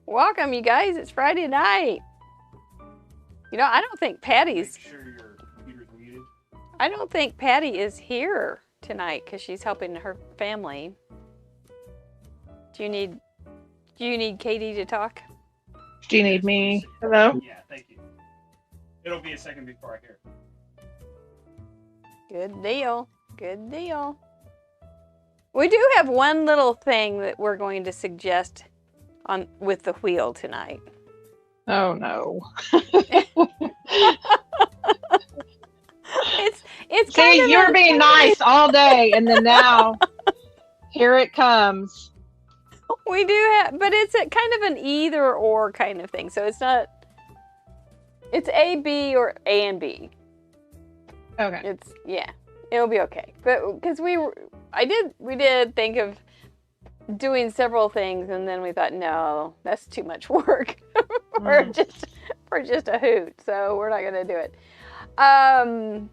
Welcome, you guys. It's Friday night. You know, I don't think Patty's. Make sure your computer's muted. I don't think Patty is here tonight because she's helping her family. Do you need Katie to talk? Do you need me? Hello? Yeah, thank you. It'll be a second before I hear it. Good deal. Good deal. We do have one little thing that we're going to suggest with the wheel tonight. Oh no. It's See, kind of you're being nice all day, and then now here it comes. We do have, but it's a kind of an either or kind of thing. So it's not. It's A, B, or A and B. Okay. It'll be okay. But because we did think of doing several things, and then we thought, no, that's too much work for just a hoot. So we're not gonna do it.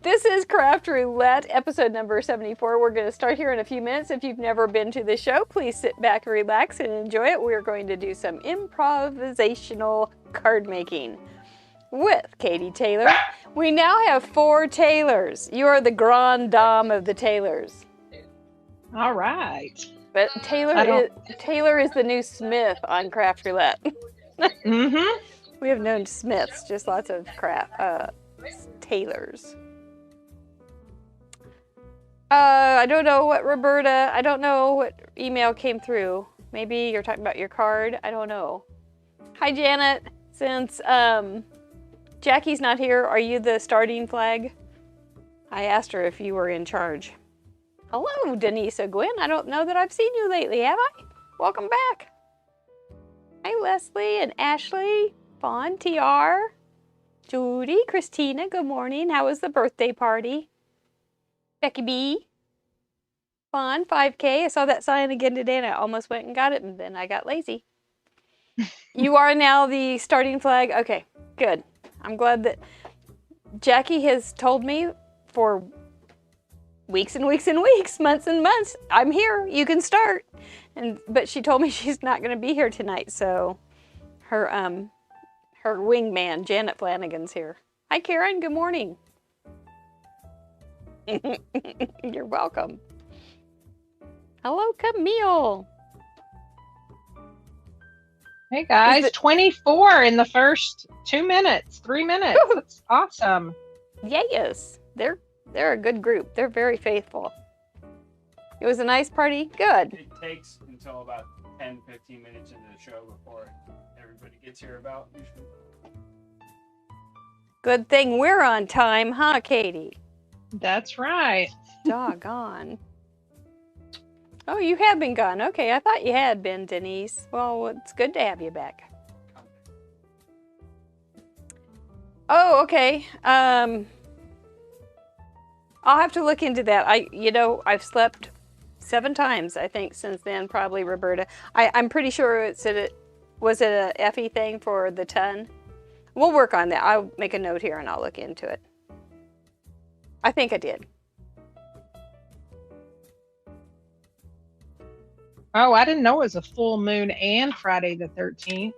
This is Craft Roulette, episode number 74. We're going to start here in a few minutes. If you've never been to the show, please sit back, relax, and enjoy it. We're going to do some improvisational card making with Katy Taylor. We now have 4 Taylors. You are the grande dame of the Taylors. All right. But Taylor is the new Smith on Craft Roulette. Mm-hmm. We have known Smiths, just lots of Taylors. I don't know what Roberta, I don't know what email came through. Maybe you're talking about your card. I don't know. Hi, Janet. Since Jackie's not here, are you the starting flag? I asked her if you were in charge. Hello, Denise Gwen. I don't know that I've seen you lately, have I? Welcome back. Hi, Leslie and Ashley, Fawn, TR. Judy, Christina, good morning. How was the birthday party? Becky B. Fun, 5K. I saw that sign again today and I almost went and got it and then I got lazy. You are now the starting flag? Okay, good. I'm glad that Jackie has told me for weeks and weeks and weeks, months and months, I'm here, you can start. But she told me she's not going to be here tonight, so her wingman, Janet Flanagan's here. Hi, Karen. Good morning. You're welcome. Hello, Camille. Hey, guys. 24 in the first 2 minutes, 3 minutes. That's awesome. Yes. They're a good group. They're very faithful. It was a nice party. Good. It takes until about 10-15 minutes into the show before everybody gets here about usually. Good thing we're on time, huh, Katie? That's right. Doggone. Oh, you have been gone. Okay, I thought you had been, Denise. Well, it's good to have you back. Oh, okay. I'll have to look into that. I've slept 7 times, I think, since then, probably, Roberta. I'm pretty sure was it a Effie thing for the ton? We'll work on that. I'll make a note here and I'll look into it. I think I did. Oh, I didn't know it was a full moon and Friday the 13th.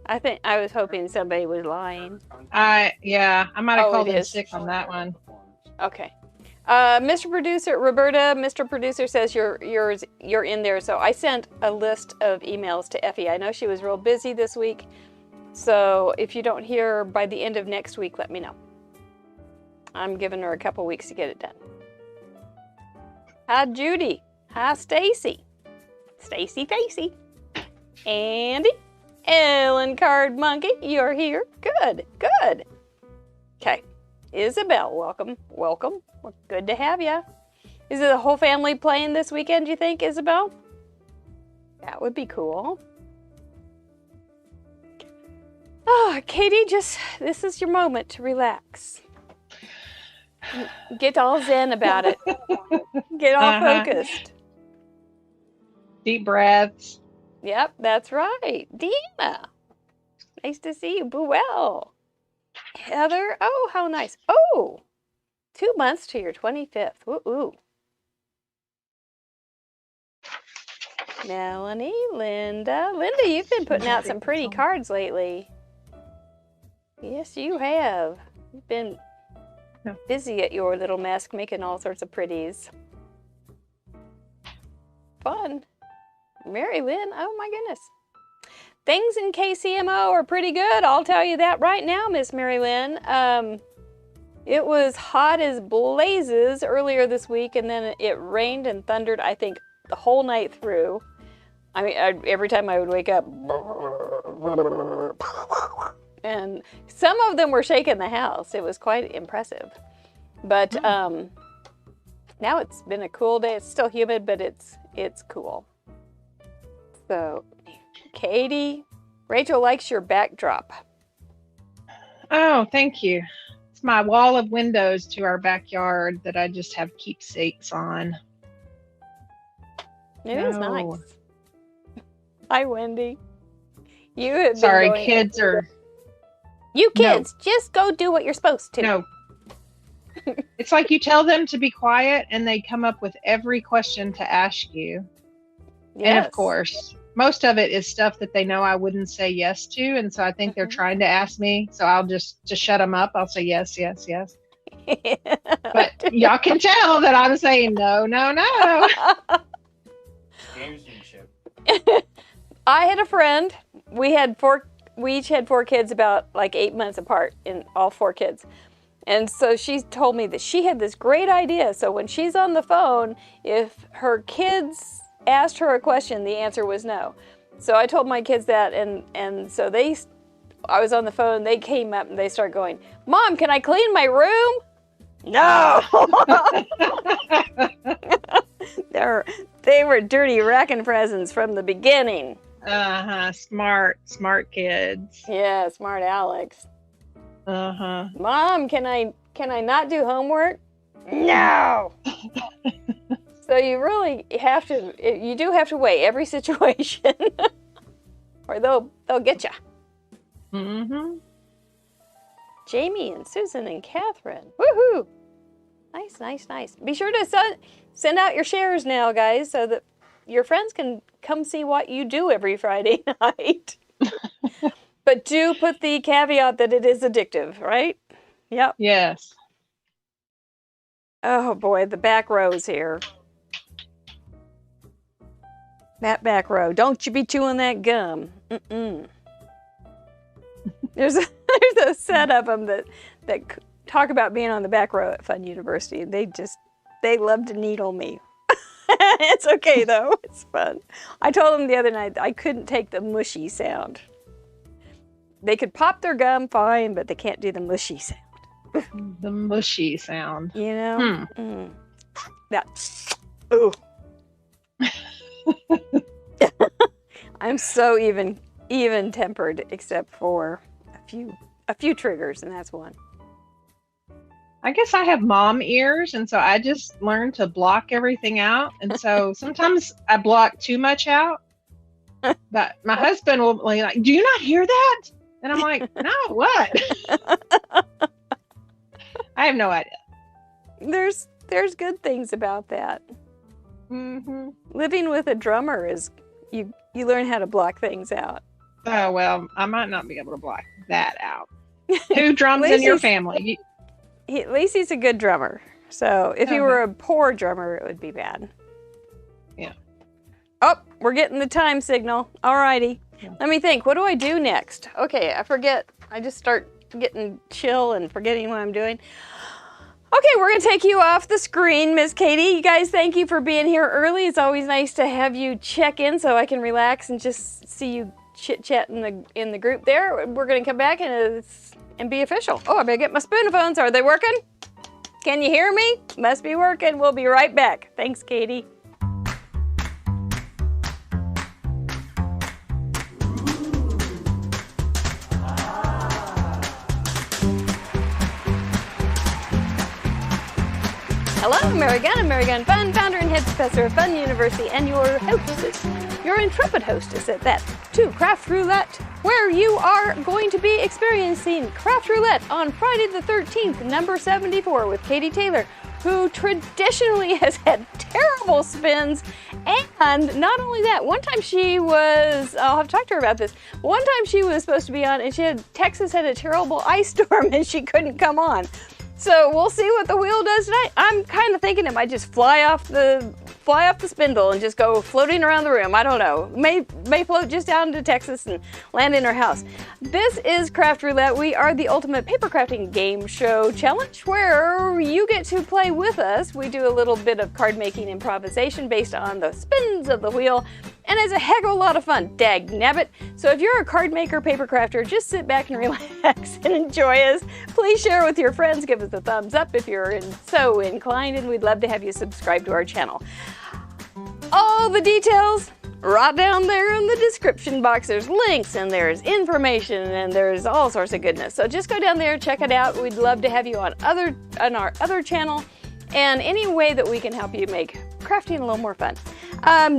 I was hoping somebody was lying. I might have called in is. sick on that one. Okay. Mr. Producer, Roberta, Mr. Producer says you're in there. So I sent a list of emails to Effie. I know she was real busy this week. So if you don't hear by the end of next week, let me know. I'm giving her a couple weeks to get it done. Hi, Judy. Hi, Stacy. Stacy Facey. Andy. Ellen Card Monkey, you're here. Good, good. Okay. Isabel, welcome. Good to have you. Is it the whole family playing this weekend, do you think, Isabel? That would be cool. Oh, Katie, this is your moment to relax. Get all zen about it. Get all focused. Deep breaths. Yep, that's right. Deanna. Nice to see you. Buell. Heather. Oh, how nice. Oh, 2 months to your 25th. Ooh. Melanie, Linda. Linda, you've been putting out some pretty cards lately. Yes, you have. You've been busy at your little mask making all sorts of pretties. Fun. Mary Lynn, oh my goodness. Things in KCMO are pretty good. I'll tell you that right now, Miss Mary Lynn. It was hot as blazes earlier this week, and then it rained and thundered, I think, the whole night through. I mean, every time I would wake up, and some of them were shaking the house. It was quite impressive. But now it's been a cool day. It's still humid, but it's cool. So, Katie, Rachel likes your backdrop. Oh, thank you. It's my wall of windows to our backyard that I just have keepsakes on. It is nice. Hi, Wendy. You have been Sorry, going... kids are... You kids, just go do what you're supposed to. No. It's like you tell them to be quiet and they come up with every question to ask you. Yes. And of course, most of it is stuff that they know I wouldn't say yes to. And so I think they're trying to ask me. So I'll just to shut them up. I'll say yes, yes, yes. But y'all can tell that I'm saying no, no, no. Gamesmanship. I had a friend. We each had 4 kids about like 8 months apart, in all 4 kids. And so she told me that she had this great idea. So when she's on the phone, if her kids asked her a question, the answer was no. So I told my kids that, and so I was on the phone, they came up and they started going, "Mom, can I clean my room?" No! They were dirty racking presents from the beginning. Smart kids. Yeah, smart Alex. Mom, can I not do homework? No. So you really have to. You do have to weigh every situation, or they'll get you. Jamie and Susan and Catherine. Woohoo! Nice, nice, nice. Be sure to send out your shares now, guys, so that your friends can come see what you do every Friday night. But do put the caveat that it is addictive, right? Yep. Yes. Oh boy, the back rows here. That back row. Don't you be chewing that gum. There's a set of them that talk about being on the back row at Fun University. They love to needle me. It's okay though. It's fun. I told them the other night I couldn't take the mushy sound. They could pop their gum fine, but they can't do the mushy sound. The mushy sound. You know? That. Ooh. I'm so even tempered, except for a few triggers, and that's one. I guess I have mom ears, and so I just learned to block everything out. And so sometimes I block too much out. But my husband will be like, "Do you not hear that?" And I'm like, "No, what?" I have no idea. There's good things about that. Living with a drummer is you learn how to block things out. Oh well, I might not be able to block that out. Who drums in your family? At least he's a good drummer. So if he were a poor drummer, it would be bad. Yeah. Oh, we're getting the time signal. Alrighty. Yeah. Let me think. What do I do next? Okay, I forget. I just start getting chill and forgetting what I'm doing. Okay, we're going to take you off the screen, Miss Katie. You guys, thank you for being here early. It's always nice to have you check in so I can relax and just see you chit-chat in the group there. We're going to come back and be official. Oh, I better get my Spoonaphones. Are they working? Can you hear me? Must be working. We'll be right back. Thanks, Katie. Hello, Mary Gunn, Fun, founder and head professor of Fun University, and your hostess, your intrepid hostess at that, to Craft Roulette, where you are going to be experiencing Craft Roulette on Friday the 13th, number 74, with Katy Taylor, who traditionally has had terrible spins. And not only that, one time she was, I'll have to talk to her about this. One time she was supposed to be on and Texas had a terrible ice storm and she couldn't come on. So we'll see what the wheel does tonight. I'm kind of thinking it might just fly off the spindle and just go floating around the room. I don't know. May float just down to Texas and land in her house. This is Craft Roulette. We are the ultimate paper crafting game show challenge where you get to play with us. We do a little bit of card making improvisation based on the spins of the wheel. And it's a heck of a lot of fun, dag nabbit. So if you're a card maker, paper crafter, just sit back and relax and enjoy us. Please share with your friends, give us a thumbs up if you're so inclined, and we'd love to have you subscribe to our channel. All the details right down there in the description box. There's links and there's information and there's all sorts of goodness. So just go down there, check it out. We'd love to have you on our other channel, and any way that we can help you make crafting a little more fun.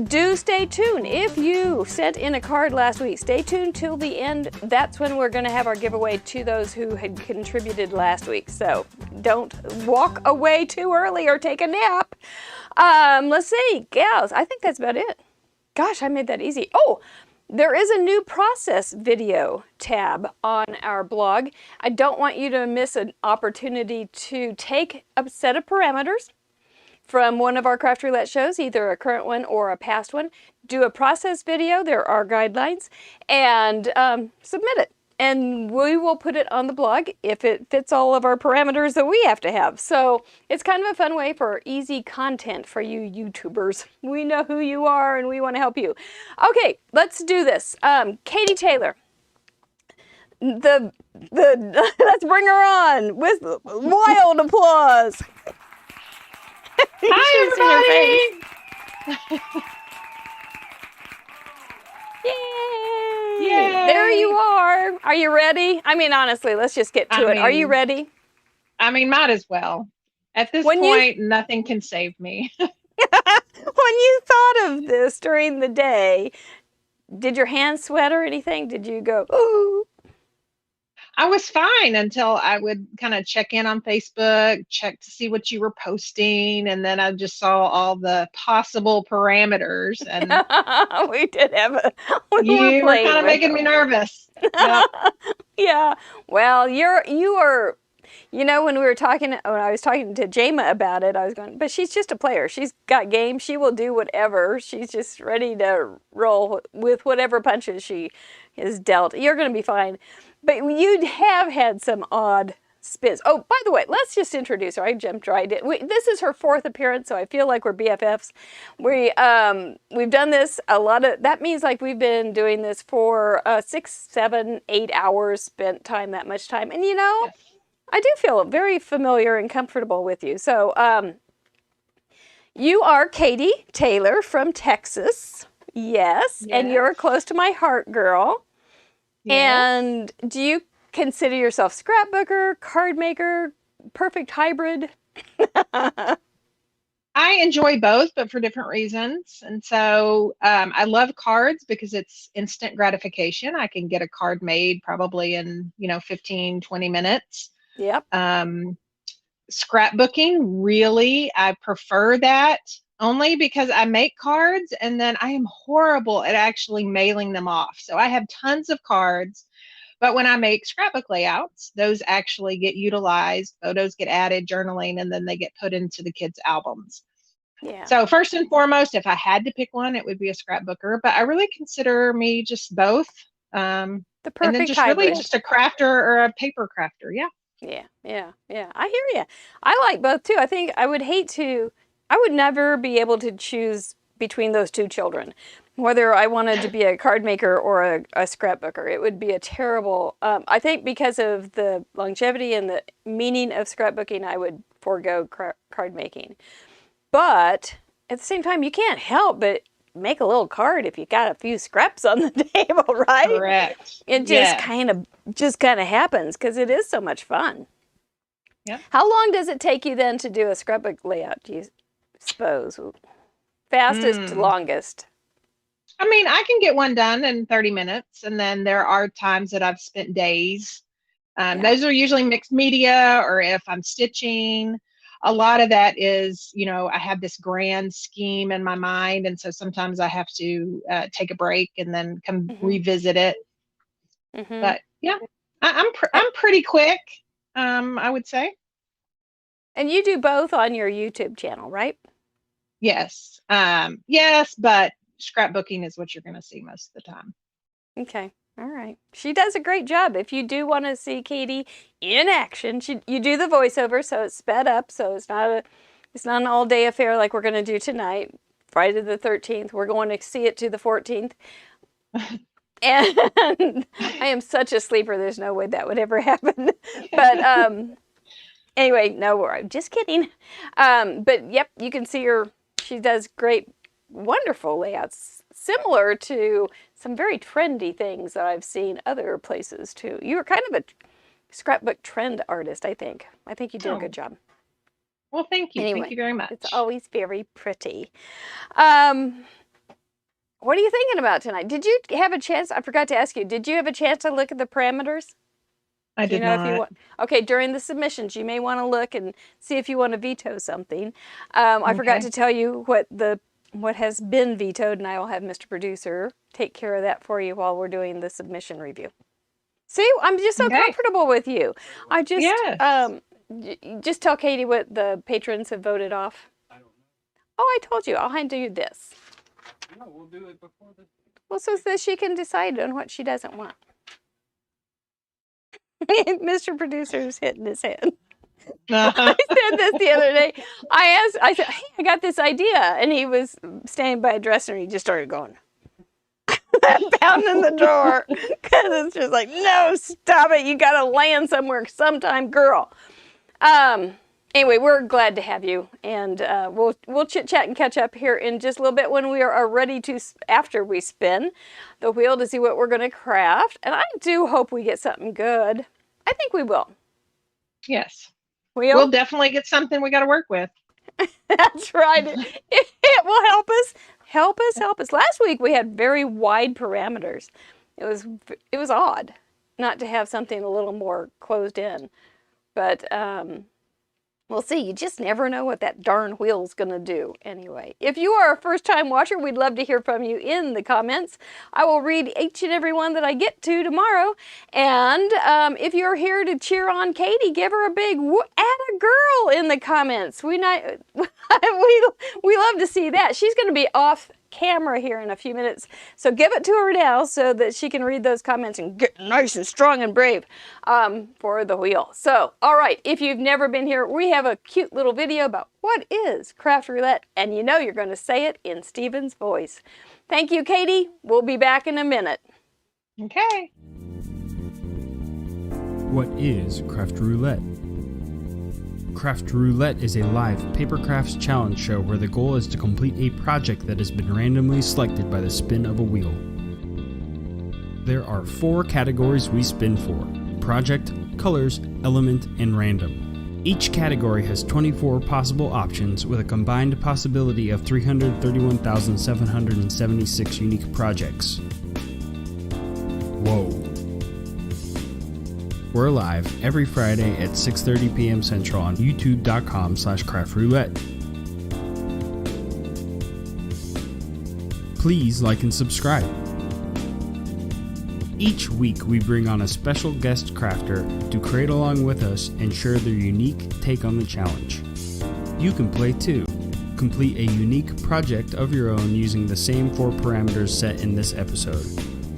Do stay tuned. If you sent in a card last week, stay tuned till the end. That's when we're going to have our giveaway to those who had contributed last week. So don't walk away too early or take a nap. Let's see, gals, I think that's about it. Gosh, I made that easy. Oh, there is a new process video tab on our blog. I don't want you to miss an opportunity to take a set of parameters from one of our Craft Roulette shows, either a current one or a past one, do a process video, there are guidelines, and submit it. And we will put it on the blog if it fits all of our parameters that we have to have. So it's kind of a fun way for easy content for you YouTubers. We know who you are and we want to help you. Okay, let's do this. Katy Taylor. Let's bring her on with wild applause. Hi, everybody! Yay! Yay! There you are. Are you ready? I mean, honestly, let's just get to it. Are you ready? I mean, might as well. At this point, nothing can save me. When you thought of this during the day, did your hands sweat or anything? Did you go, ooh? I was fine until I would kind of check in on Facebook, check to see what you were posting, and then I just saw all the possible parameters. And we did have you were kind of making me nervous. Yep. Yeah. Well, you are. You know, when I was talking to Jama about it, I was going, but she's just a player. She's got game. She will do whatever. She's just ready to roll with whatever punches she is dealt. You're going to be fine. But you have had some odd spins. Oh, by the way, let's just introduce her. I jumped right in. This is her 4th appearance, so I feel like we're BFFs. We've done this a lot of, that means like we've been doing this for 6, 7, 8 hours, spent time, that much time. And you know, yes. I do feel very familiar and comfortable with you. So you are Katy Taylor from Texas. Yes. And you're close to my heart, girl. Yes. And do you consider yourself scrapbooker, card maker, perfect hybrid? I enjoy both, but for different reasons. And so I love cards because it's instant gratification. I can get a card made probably in, 15, 20 minutes. Yep. Scrapbooking, really, I prefer that only because I make cards and then I am horrible at actually mailing them off. So I have tons of cards, but when I make scrapbook layouts, those actually get utilized, photos get added, journaling, and then they get put into the kids' albums. Yeah. So first and foremost, if I had to pick one, it would be a scrapbooker, but I really consider me just both. The perfect and then just hybrid. Really just a crafter or a paper crafter. Yeah. Yeah. I hear you. I like both too. I think I would never be able to choose between those two children, whether I wanted to be a card maker or a scrapbooker. It would be a terrible, I think because of the longevity and the meaning of scrapbooking, I would forego card making. But at the same time, you can't help but make a little card if you got a few scraps on the table, right? Correct. It just kind of happens because it is so much fun. Yeah. How long does it take you then to do a scrapbook layout, do you suppose? Fastest, longest? I mean, I can get one done in 30 minutes, and then there are times that I've spent days. Those are usually mixed media or if I'm stitching. a lot of that is, I have this grand scheme in my mind. And so sometimes I have to take a break and then come revisit it. But yeah, I'm pretty quick, I would say. And you do both on your YouTube channel, right? Yes. Yes, but scrapbooking is what you're going to see most of the time. Okay. All right. She does a great job. If you do want to see Katy in action, you do the voiceover, so it's sped up, so it's not an all-day affair like we're going to do tonight, Friday the 13th. We're going to see it to the 14th. And I am such a sleeper, there's no way that would ever happen. But anyway, no, I'm just kidding. But yep, you can see her. She does great, wonderful layouts, similar to some very trendy things that I've seen other places too. You're kind of a scrapbook trend artist, I think. I think you do a good job. Well, thank you. Anyway, thank you very much. It's always very pretty. What are you thinking about tonight? Did you have a chance? I forgot to ask you. Did you have a chance to look at the parameters? I did not. If you want, okay, during the submissions, you may want to look and see if you want to veto something. I forgot to tell you what has been vetoed, and I will have Mr. Producer take care of that for you while we're doing the submission review. See, I'm just so comfortable with you. I just just tell Katy what the patrons have voted off. I don't know. Oh, I told you. I'll hand you this. No, we'll do it before the... Well, so that she can decide on what she doesn't want. Mr. Producer's hitting his head. I said this the other day. I said, hey, I got this idea. And he was standing by a dresser and he just started going, pounding the door. Because it's just like, no, stop it. You got to land somewhere sometime, girl. Anyway, we're glad to have you, and we'll chit-chat and catch up here in just a little bit when we are ready to, after we spin the wheel to see what we're going to craft. And I do hope we get something good. I think we will. Yes. We'll definitely get something we got to work with. That's right. It will help us. Help us. Last week we had very wide parameters. It was odd not to have something a little more closed in. But we'll see. You just never know what that darn wheel's going to do. Anyway, if you are a first-time watcher, we'd love to hear from you in the comments. I will read each and every one that I get to tomorrow. And if you're here to cheer on Katy, give her a big atta girl in the comments. We love to see that. She's going to be off camera here in a few minutes, so give it to her now so that she can read those comments and get nice and strong and brave for the wheel. So, all right, if you've never been here, we have a cute little video about what is craft roulette, and you know you're going to say it in Stephen's voice. Thank you, Katy. We'll be back in a minute. Okay. What is craft roulette? Craft Roulette is a live paper crafts challenge show where the goal is to complete a project that has been randomly selected by the spin of a wheel. There are 4 categories we spin for: project, colors, element, and random. Each category has 24 possible options with a combined possibility of 331,776 unique projects. Whoa. We're live every Friday at 6:30 p.m. Central on youtube.com/craftroulette. Please like and subscribe. Each week we bring on a special guest crafter to create along with us and share their unique take on the challenge. You can play too. Complete a unique project of your own using the same 4 parameters set in this episode.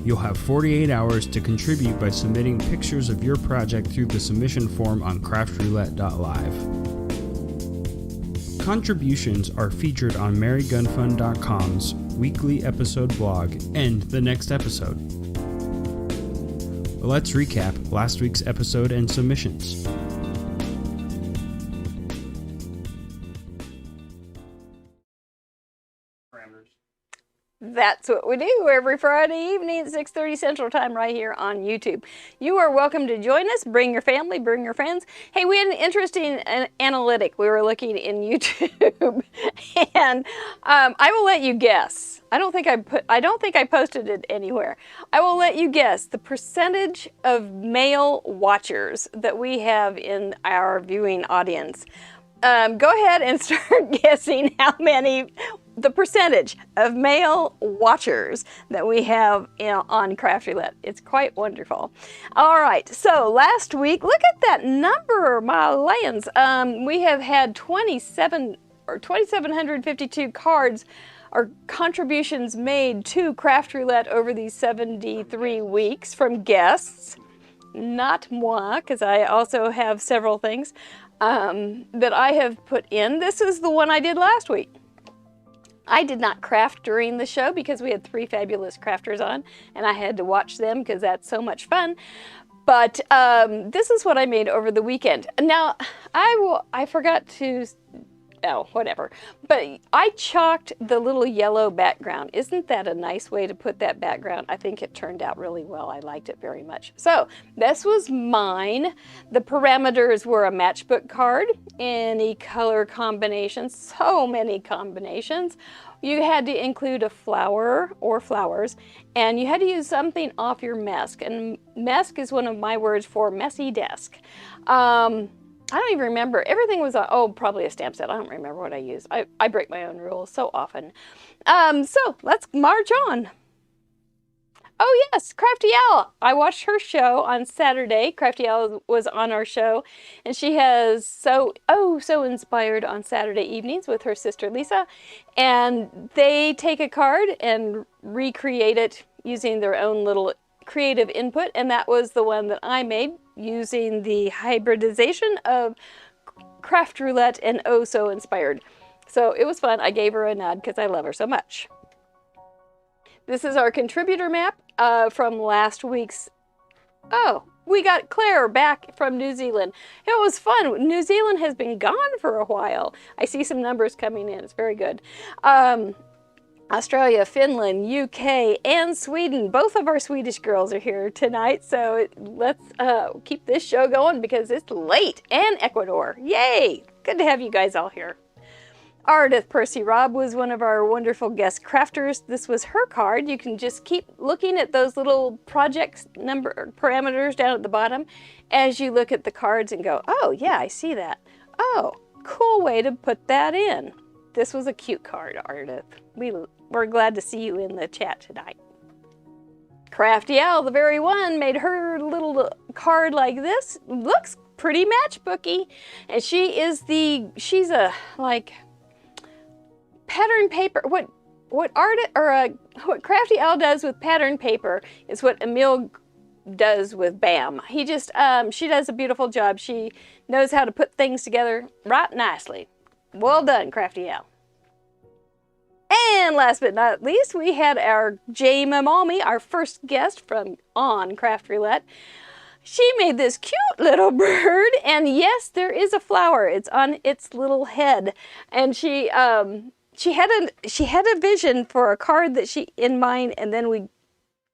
You'll have 48 hours to contribute by submitting pictures of your project through the submission form on craftroulette.live. Contributions are featured on marygunfund.com's weekly episode blog and the next episode. Let's recap last week's episode and submissions. That's what we do every Friday evening at 6:30 Central Time right here on YouTube. You are welcome to join us. Bring your family, bring your friends. Hey, we had an interesting analytic we were looking in YouTube, and I will let you guess. I don't think I posted it anywhere. I will let you guess the percentage of male watchers that we have in our viewing audience. go ahead and start guessing the percentage of male watchers that we have on Craft Roulette. It's quite wonderful. All right, so last week, look at that number, my lands. We have had 2,752 cards or contributions made to Craft Roulette over these 73 weeks from guests. Not moi, because I also have several things that I have put in. This is the one I did last week. I did not craft during the show because we had 3 fabulous crafters on, and I had to watch them because that's so much fun. But this is what I made over the weekend. Now, I forgot to, oh, whatever. But I chalked the little yellow background. Isn't that a nice way to put that background? I think it turned out really well. I liked it very much. So this was mine. The parameters were a matchbook card, any color combination, so many combinations. You had to include a flower or flowers, and you had to use something off your mesk. And mesk is one of my words for messy desk. I don't even remember. Everything was, probably a stamp set. I don't remember what I used. I break my own rules so often. So let's march on. Oh yes, Crafty Owl. I watched her show on Saturday. Crafty Owl was on our show, and she has so inspired on Saturday evenings with her sister Lisa. And they take a card and recreate it using their own little creative input, and that was the one that I made using the hybridization of Craft Roulette and Oh So Inspired. So it was fun. I gave her a nod because I love her so much. This is our contributor map from last week's. Oh, we got Claire back from New Zealand. It was fun. New Zealand has been gone for a while. I see some numbers coming in. It's very good. Australia, Finland, UK, and Sweden. Both of our Swedish girls are here tonight, so let's keep this show going because it's late. And Ecuador. Yay! Good to have you guys all here. Ardith Percy Robb was one of our wonderful guest crafters. This was her card. You can just keep looking at those little project number parameters down at the bottom as you look at the cards and go, oh yeah, I see that. Oh, cool way to put that in. This was a cute card, Ardith. We're glad to see you in the chat tonight. Crafty Owl, the very one, made her little card like this. Looks pretty matchbooky. And she's a, like, pattern paper. What Crafty Owl does with pattern paper is what Emil does with BAM. She does a beautiful job. She knows how to put things together right nicely. Well done, Crafty Owl. And last but not least, we had our J Mamami, our first guest on Craft Roulette. She made this cute little bird, and yes, there is a flower. It's on its little head, and she had a vision for a card that she in mind, and then we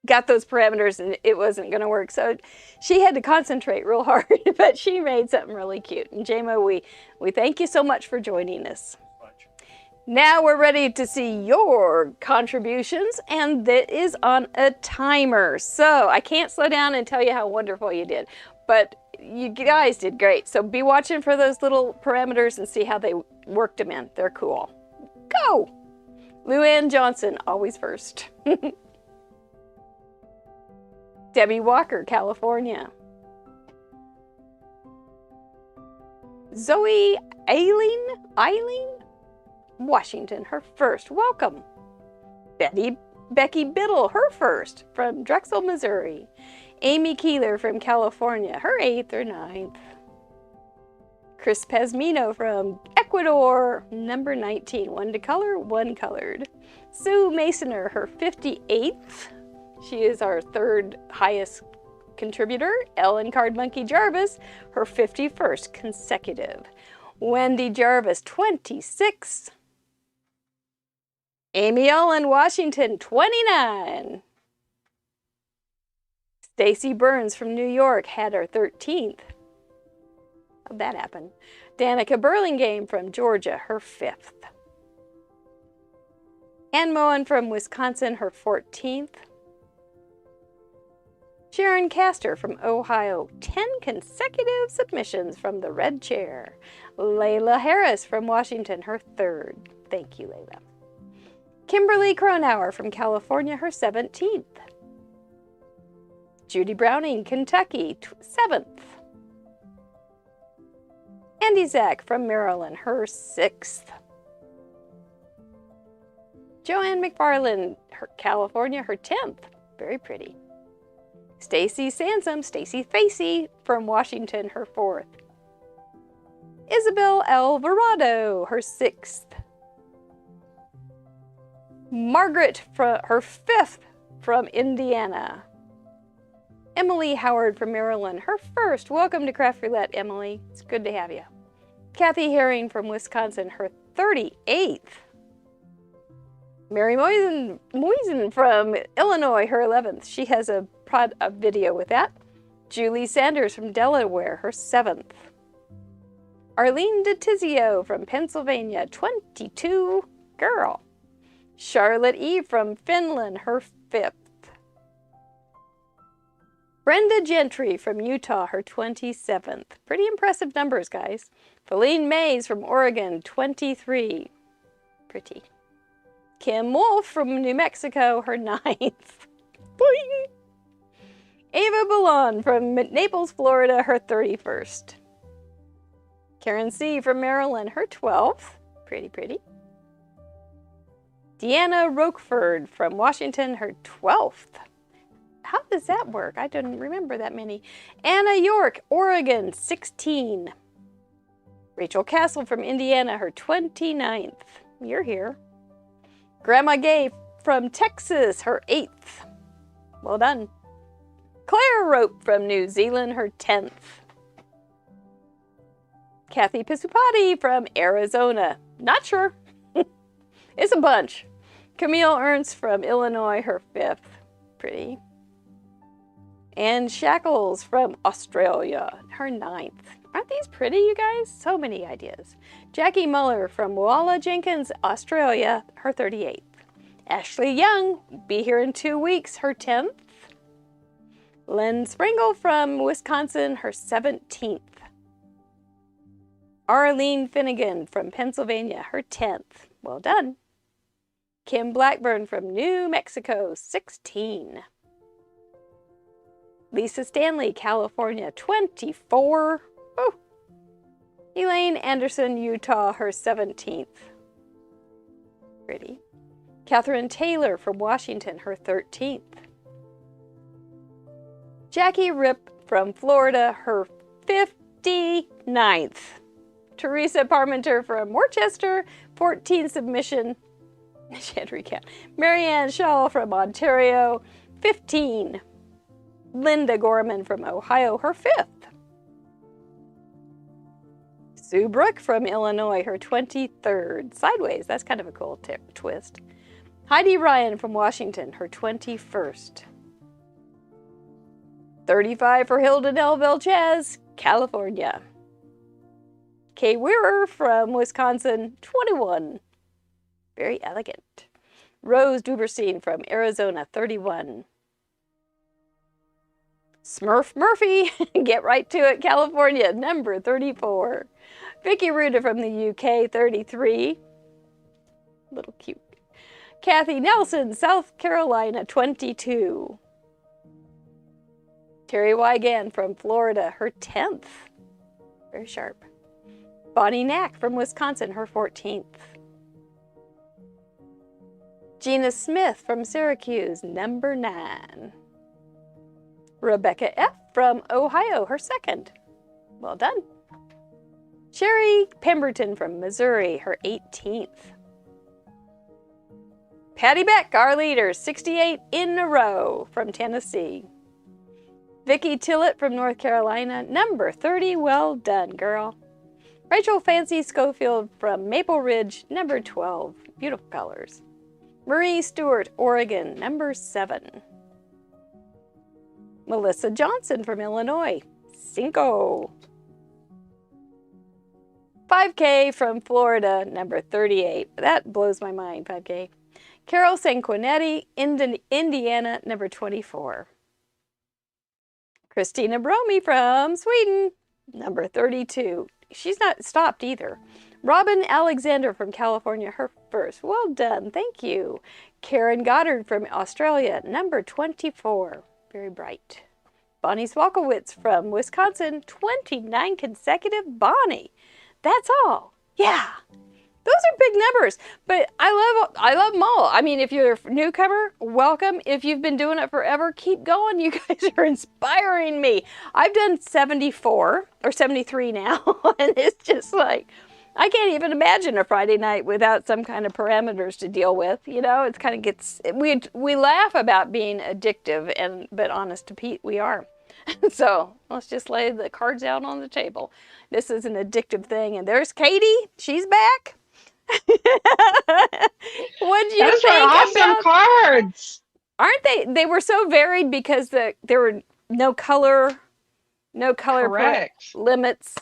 got those parameters, and it wasn't going to work. So she had to concentrate real hard, but she made something really cute. And J-Mo, we thank you so much for joining us. Now we're ready to see your contributions, and that is on a timer. So I can't slow down and tell you how wonderful you did, but you guys did great. So be watching for those little parameters and see how they worked them in. They're cool. Go! Luann Johnson, always first. Debbie Walker, California. Zoe Eileen? Washington, her first. Welcome. Becky Biddle, her first, from Drexel, Missouri. Amy Keeler from California, her 8th or 9th. Chris Pezmino from Ecuador, number 19. 1 to color, 1 colored. Sue Masoner, her 58th. She is our 3rd highest contributor. Ellen Card Monkey Jarvis, her 51st consecutive. Wendy Jarvis, 26. Amy Ellen Washington, 29. Stacy Burns from New York had her 13th. How'd that happen? Danica Burlingame from Georgia, her 5th. Ann Moen from Wisconsin, her 14th. Sharon Castor from Ohio, 10 consecutive submissions from the red chair. Layla Harris from Washington, her 3rd. Thank you, Layla. Kimberly Cronauer from California, her 17th. Judy Browning, Kentucky, 7th. Andy Zach from Maryland, her 6th. Joanne McFarland, California, her 10th. Very pretty. Stacy Sansom, Stacy Facey from Washington, her 4th. Isabel Alvarado, her 6th. Margaret, her 5th from Indiana. Emily Howard from Maryland, her 1st. Welcome to Craft Roulette, Emily. It's good to have you. Kathy Herring from Wisconsin, her 38th. Mary Moisen from Illinois, her 11th. She has a video with that. Julie Sanders from Delaware, her 7th. Arlene DeTizio from Pennsylvania, 22. Girl. Charlotte E. from Finland, her 5th. Brenda Gentry from Utah, her 27th. Pretty impressive numbers, guys. Feline Mays from Oregon, 23. Pretty. Kim Wolf from New Mexico, her 9th. Boing! Ava Ballon from Naples, Florida, her 31st. Karen C. from Maryland, her 12th. Pretty, pretty. Deanna Roqueford from Washington, her 12th. How does that work? I didn't remember that many. Anna York, Oregon, 16. Rachel Castle from Indiana, her 29th. You're here. Grandma Gay from Texas, her 8th. Well done. Claire Rope from New Zealand, her 10th. Kathy Pisupati from Arizona. Not sure. It's a bunch. Camille Ernst from Illinois, her 5th. Pretty. Anne Shackles from Australia, her 9th. Aren't these pretty, you guys? So many ideas. Jackie Muller from Walla Jenkins, Australia, her 38th. Ashley Young, be here in 2 weeks, her 10th. Lynn Springle from Wisconsin, her 17th. Arlene Finnegan from Pennsylvania, her 10th. Well done. Kim Blackburn from New Mexico, 16. Lisa Stanley, California, 24. Oh. Elaine Anderson, Utah, her 17th. Pretty. Catherine Taylor from Washington, her 13th. Jackie Rip from Florida, her 59th. Teresa Parmenter from Worcester, 14 submission. She had to recount. Marianne Shaw from Ontario, 15. Linda Gorman from Ohio, her 5th. Sue Brook from Illinois, her 23rd. Sideways, that's kind of a cool twist. Heidi Ryan from Washington, her 21st. 35 for Hilda Nelville Chaz, California. Kay Wearer from Wisconsin, 21. Very elegant. Rose Duberstein from Arizona, 31. Smurf Murphy, get right to it, California, number 34. Vicky Ruda from the UK, 33. Little cute. Kathy Nelson, South Carolina, 22. Terry Wygan from Florida, her 10th. Very sharp. Bonnie Knack from Wisconsin, her 14th. Gina Smith from Syracuse, number 9. Rebecca F. from Ohio, her 2nd. Well done. Sherry Pemberton from Missouri, her 18th. Patty Beck, our leader, 68 in a row from Tennessee. Vicki Tillett from North Carolina, number 30. Well done, girl. Rachel Fancy Schofield from Maple Ridge, number 12. Beautiful colors. Marie Stewart, Oregon, number 7. Melissa Johnson from Illinois, 5. 5K from Florida, number 38. That blows my mind, 5K. Carol Sanquinetti, Indiana, number 24. Christina Bromy from Sweden, number 32. She's not stopped either. Robin Alexander from California, her first. Well done, thank you. Karen Goddard from Australia, number 24. Very bright. Bonnie Swalkowitz from Wisconsin, 29 consecutive. Bonnie, that's all. Yeah. Those are big numbers, but I love them all. I mean, if you're a newcomer, welcome. If you've been doing it forever, keep going. You guys are inspiring me. I've done 74 or 73 now, and it's just like, I can't even imagine a Friday night without some kind of parameters to deal with. You know, it kind of gets, we laugh about being addictive, but honest to Pete, we are. So let's just lay the cards out on the table. This is an addictive thing, and there's Katy. She's back. What'd you Those think were awesome cards? Aren't they? They were so varied because there were no color limits,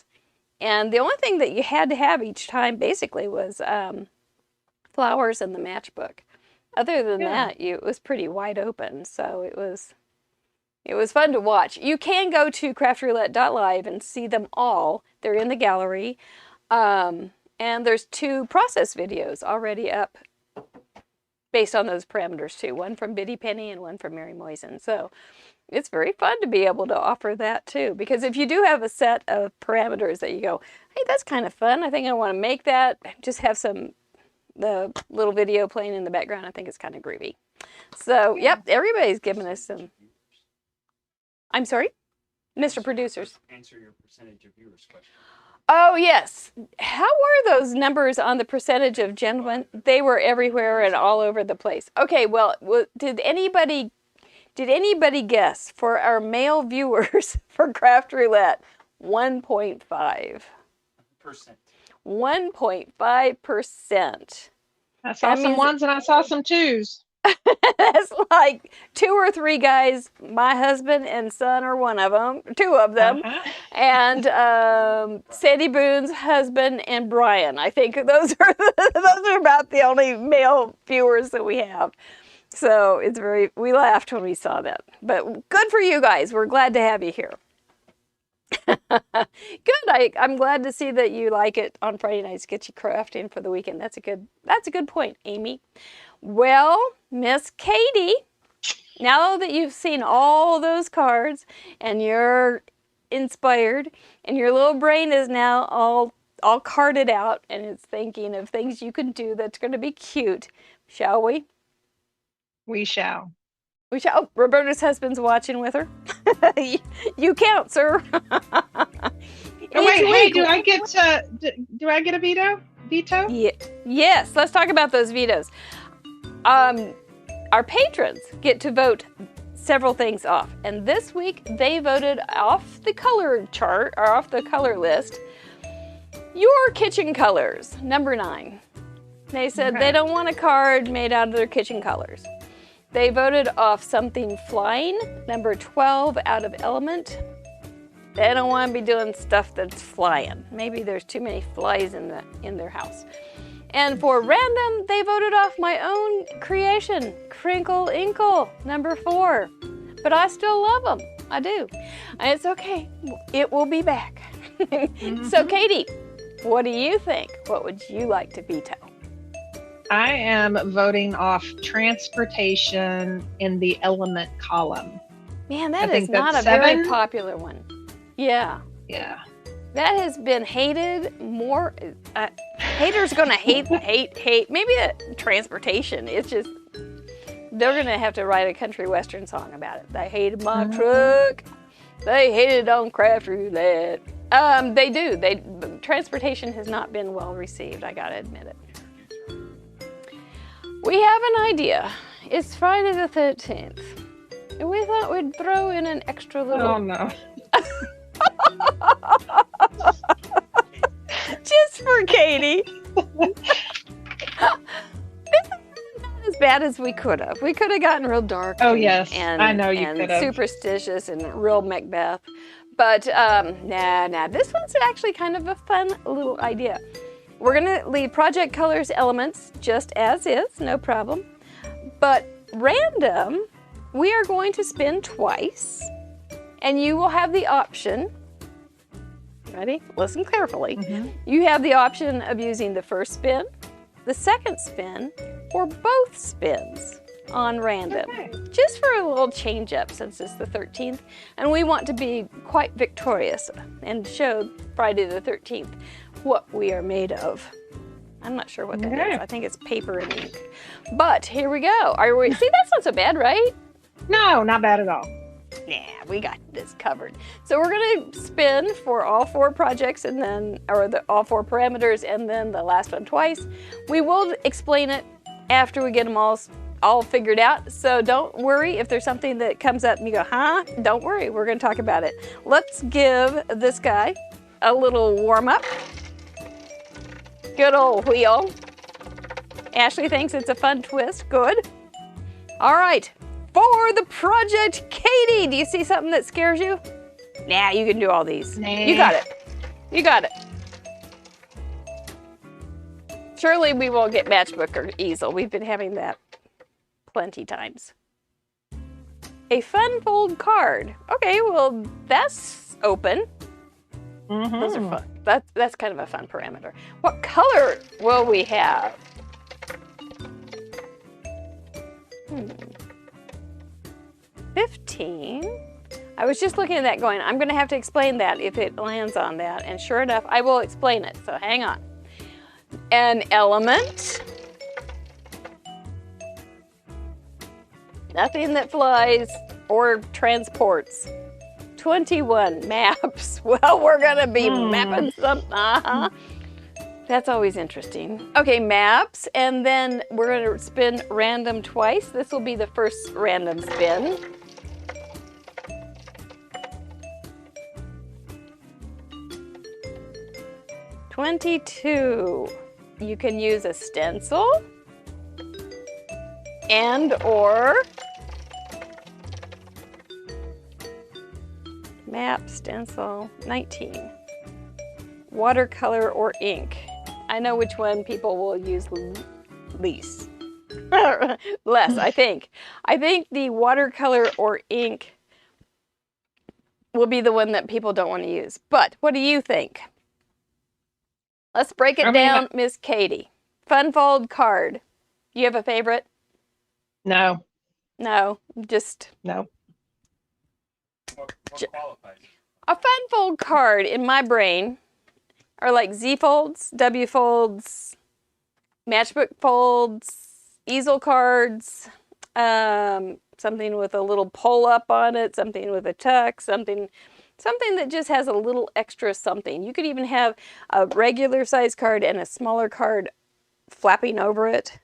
and the only thing that you had to have each time basically was flowers and the matchbook. Other than that, it was pretty wide open. So it was fun to watch. You can go to craftroulette.live and see them all. They're in the gallery. And there's 2 process videos already up based on those parameters too. One from Biddy Penny and one from Mary Moisen. So it's very fun to be able to offer that too. Because if you do have a set of parameters that you go, hey, that's kind of fun. I think I want to make that. Just have the little video playing in the background. I think it's kind of groovy. So, yep, everybody's giving us some. I'm sorry? Mr. Producers. Answer your percentage of viewers question. Oh, yes. How were those numbers on the percentage of gentlemen? They were everywhere and all over the place. Okay, well, did anybody guess for our male viewers for Craft Roulette? 1.5%. 1.5%. I saw some ones and I saw some twos. That's like 2 or 3 guys. My husband and son are one of them, 2 of them, and Sandy Boone's husband and Brian. I think those are about the only male viewers that we have. So we laughed when we saw that. But good for you guys. We're glad to have you here. Good. I'm glad to see that you like it on Friday nights. Get you crafting for the weekend. That's a good point, Amy. Well, Miss Katy, now that you've seen all those cards and you're inspired and your little brain is now all carded out and it's thinking of things you can do that's going to be cute, shall we? We shall. We shall. Oh, Roberta's husband's watching with her. You count, sir. Wait, do I get a veto? Veto? Yeah. Yes, let's talk about those vetoes. Our patrons get to vote several things off, and this week they voted off the color chart, or off the color list, your kitchen colors, number 9. They said they don't want a card made out of their kitchen colors. They voted off something flying, number 12, out of element. They don't want to be doing stuff that's flying. Maybe there's too many flies in their house. And for random, they voted off my own creation, Crinkle Inkle, number 4. But I still love them. I do. And it's okay. It will be back. So, Katy, what do you think? What would you like to veto? I am voting off transportation in the element column. Man, that is not a very popular one. Yeah. Yeah. That has been hated more. Haters going to hate. Maybe transportation. It's just, they're going to have to write a country western song about it. They hated my truck. They hated on Craft Roulette. They do. Transportation has not been well received. I got to admit it. We have an idea. It's Friday the 13th. And we thought we'd throw in an extra little... Oh, no. Just for Katy. This is not as bad as we could have. We could have gotten real dark. Oh, yes. I know you could have. Superstitious and real Macbeth. But nah. This one's actually kind of a fun little idea. We're going to leave project colors elements just as is, no problem. But random, we are going to spin twice. And you will have the option, ready? Listen carefully. Mm-hmm. You have the option of using the first spin, the second spin, or both spins on random. Okay. Just for a little change up since it's the 13th. And we want to be quite victorious and show Friday the 13th what we are made of. I'm not sure what that is. I think it's paper and ink. But here we go. Are we? See, that's not so bad, right? No, not bad at all. Yeah, we got this covered. So we're gonna spin for all 4 projects and then, or all 4 parameters and then the last one twice. We will explain it after we get them all figured out. So don't worry if there's something that comes up and you go, huh? Don't worry, we're gonna talk about it. Let's give this guy a little warm up. Good old wheel. Ashley thinks it's a fun twist, good. All right, for the project, Katie, do you see something that scares you? Nah, you can do all these. Nah. You got it. You got it. Surely we won't get matchbook or easel. We've been having that plenty times. A fun fold card. Okay, well, that's open. Mm-hmm. Those are fun. That's kind of a fun parameter. What color will we have? 15. I was just looking at that going, I'm going to have to explain that if it lands on that. And sure enough, I will explain it. So hang on. An element. Nothing that flies or transports. 21 maps. Well, we're going to be mapping something. That's always interesting. Okay, maps. And then we're going to spin random twice. This will be the first random spin. $22. You can use a stencil and or map, stencil. 19. Watercolor or ink. I know which one people will use least. Less, I think. I think the watercolor or ink will be the one that people don't want to use. But what do you think? Let's break it down, Miss Katie. Fun fold card. You have a favorite? No. No, just... No. What qualifies? A fun fold card in my brain are like Z folds, W folds, matchbook folds, easel cards, something with a little pull up on it, something with a tuck, something that just has a little extra something. You could even have a regular size card and a smaller card flapping over it.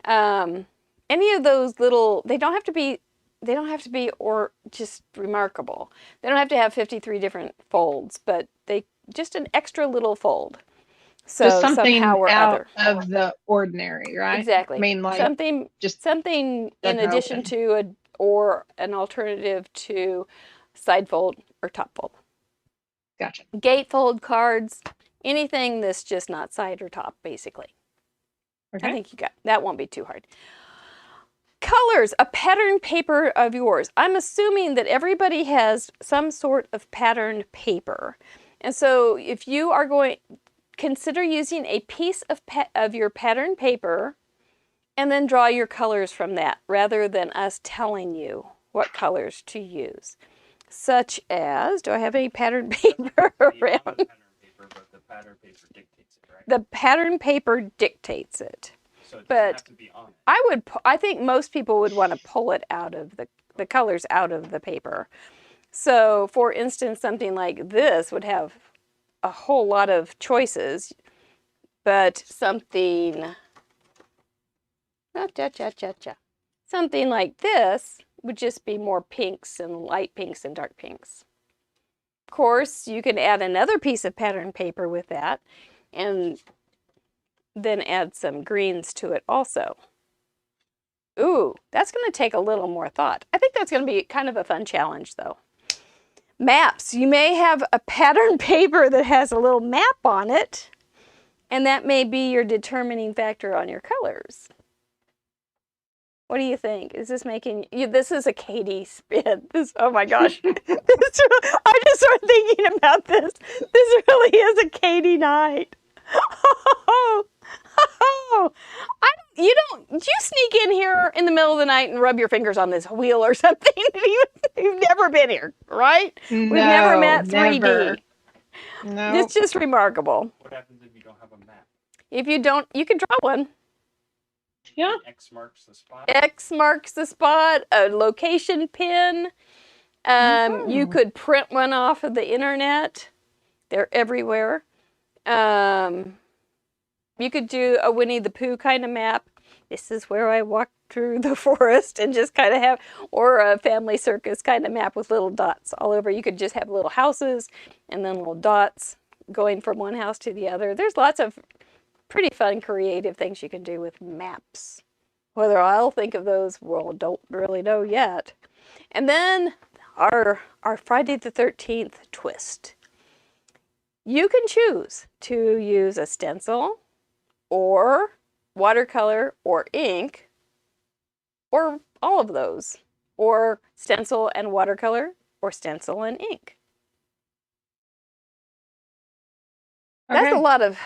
Any of those little, they don't have to be or just remarkable. They don't have to have 53 different folds, but they just an extra little fold. So just something somehow or out other. of the ordinary, right? Exactly. I mean, like something in addition open. to or an alternative to side fold or top fold. Gotcha. Gatefold cards, anything that's just not side or top, basically. Okay. I think you got that. Won't be too hard. Colors, a pattern paper of yours. I'm assuming that everybody has some sort of patterned paper. And so if you are going, consider using a piece of your pattern paper and then draw your colors from that rather than us telling you what colors to use. Such as, do I have any pattern paper around? The pattern paper dictates it, right? The pattern paper dictates it. So it doesn't But have to be on it. I think most people would want to pull it out of the colors out of the paper. So for instance, something like this would have a whole lot of choices, but something like this would just be more pinks and light pinks and dark pinks. Of course, you can add another piece of pattern paper with that and then add some greens to it also. Ooh, that's going to take a little more thought. I think that's going to be kind of a fun challenge though. Maps. You may have a pattern paper that has a little map on it, and that may be your determining factor on your colors. What do you think? Is this making you? This is a Katy spin. This, oh my gosh. I just started thinking about this. This really is a Katy night. You sneak in here in the middle of the night and rub your fingers on this wheel or something? You've never been here, right? No, We've never met 3D. Never. No. It's just remarkable. What happens if you don't have a map? If you don't, you can draw one. Yeah. X marks the spot. X marks the spot, a location pin. You could print one off of the internet. They're everywhere. You could do a Winnie the Pooh kind of map. This is where I walked through the forest, and just kind of have, or a family circus kind of map with little dots all over. You could just have little houses and then little dots going from one house to the other. There's lots of pretty fun, creative things you can do with maps. Whether I'll think of those, well, don't really know yet. And then our Friday the 13th twist. You can choose to use a stencil or watercolor or ink, or all of those, or stencil and watercolor, or stencil and ink. Okay. That's a lot of,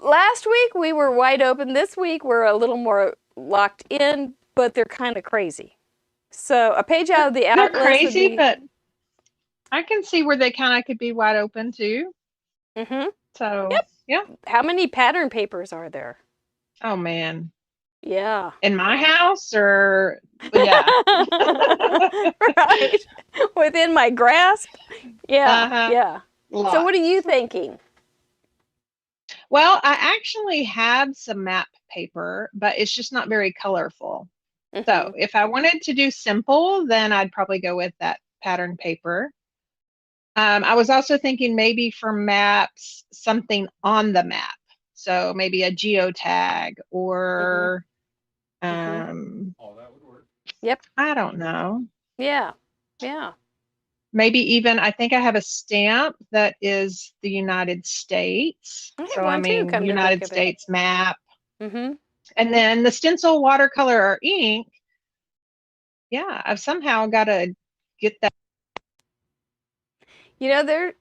last week we were wide open. This week we're a little more locked in, but they're kind of crazy. So a page out of the atlas. Not crazy, but I can see where they kind of could be wide open too. Mm-hmm. So, yep. Yeah. How many pattern papers are there? Oh, man. Yeah. In my house, or, yeah. Right. Within my grasp. Yeah. Yeah. Lots. So what are you thinking? Well, I actually have some map paper, but it's just not very colorful. Mm-hmm. So if I wanted to do simple, then I'd probably go with that pattern paper. I was also thinking maybe for maps, something on the map. So maybe a geotag or, Oh, that would work. Yep. I don't know. Yeah. Yeah. Maybe even, I think I have a stamp that is the United States. So I mean, United States map. Mm-hmm. And then the stencil, watercolor, or ink. Yeah, I've somehow got to get that. You know,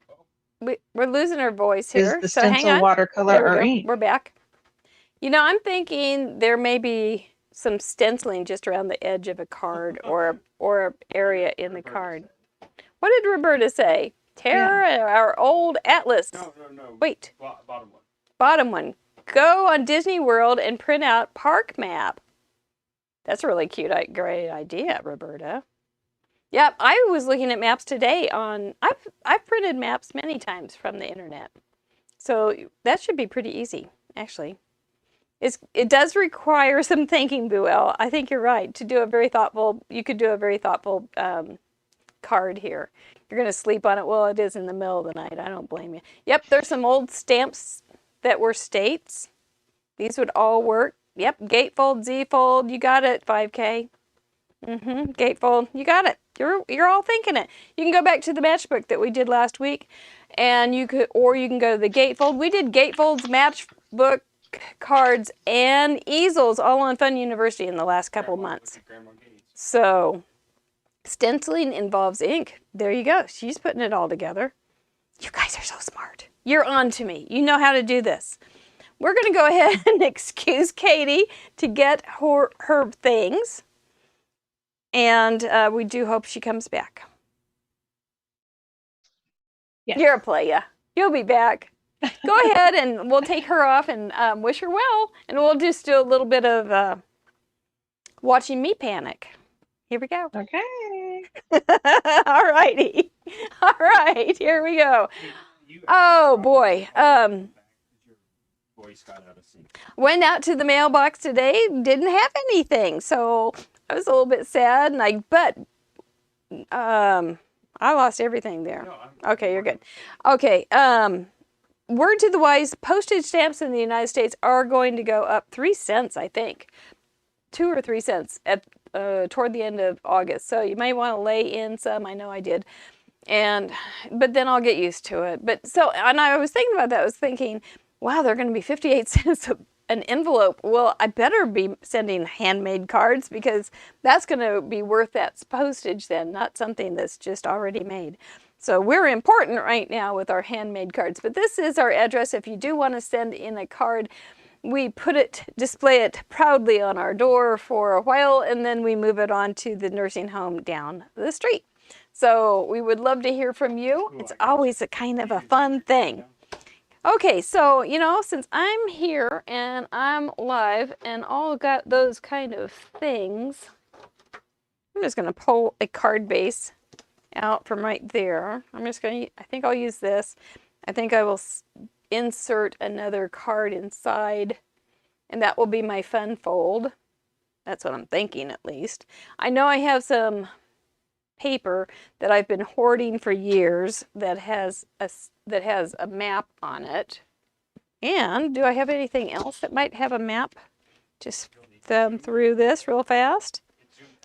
we're losing our voice here. Is the so stencil, hang on. watercolor, or ink? We're back. You know, I'm thinking there may be some stenciling just around the edge of a card or an area in the card. What did Roberta say? Tara, our old atlas. No. Wait. Bottom one. Bottom one. Go on Disney World and print out park map. That's a really cute, great idea, Roberta. Yep, I was looking at maps today on, I've printed maps many times from the internet. So that should be pretty easy, actually. It does require some thinking, Buell. I think you're right. To do a very thoughtful, you could do a very thoughtful card here. You're going to sleep on it. Well, it is in the middle of the night. I don't blame you. Yep, there's some old stamps that were states. These would all work. Yep, gatefold, Z-fold. You got it, 5K. Gatefold. You got it. You're all thinking it. You can go back to the matchbook that we did last week, and you can go to the gatefold. We did gatefolds, matchbook, cards, and easels all on Fun University in the last couple months. So stenciling involves ink. There you go. She's putting it all together. You guys are so smart. You're on to me. You know how to do this. We're going to go ahead and excuse Katy to get her things. And we do hope she comes back. Yes. You're a playa. You'll be back. Go ahead and we'll take her off and wish her well. And we'll just do a little bit of watching me panic. Here we go. Okay. All righty. All right. Here we go. Oh, boy. Went out to the mailbox today. Didn't have anything. So I was a little bit sad. But I lost everything there. Okay, you're good. Okay. Word to the wise, postage stamps in the United States are going to go up 3 cents, I think. 2 or 3 cents at toward the end of August. So you may want to lay in some. I know I did. But then I'll get used to it. And I was thinking about that. I was thinking, wow, they're going to be 58 cents an envelope. Well, I better be sending handmade cards because that's going to be worth that postage then, not something that's just already made. So we're important right now with our handmade cards. But this is our address. If you do want to send in a card, we display it proudly on our door for a while, and then we move it on to the nursing home down the street. So we would love to hear from you. It's always a kind of a fun thing. Okay, so, you know, since I'm here and I'm live and all got those kind of things, I'm just going to pull a card base out from right there. I'm just going to, I think I'll use this. I think I will insert another card inside, and that will be my fun fold. That's what I'm thinking, at least. I know I have some paper that I've been hoarding for years that has a map on it. And do I have anything else that might have a map? Just thumb through this real fast.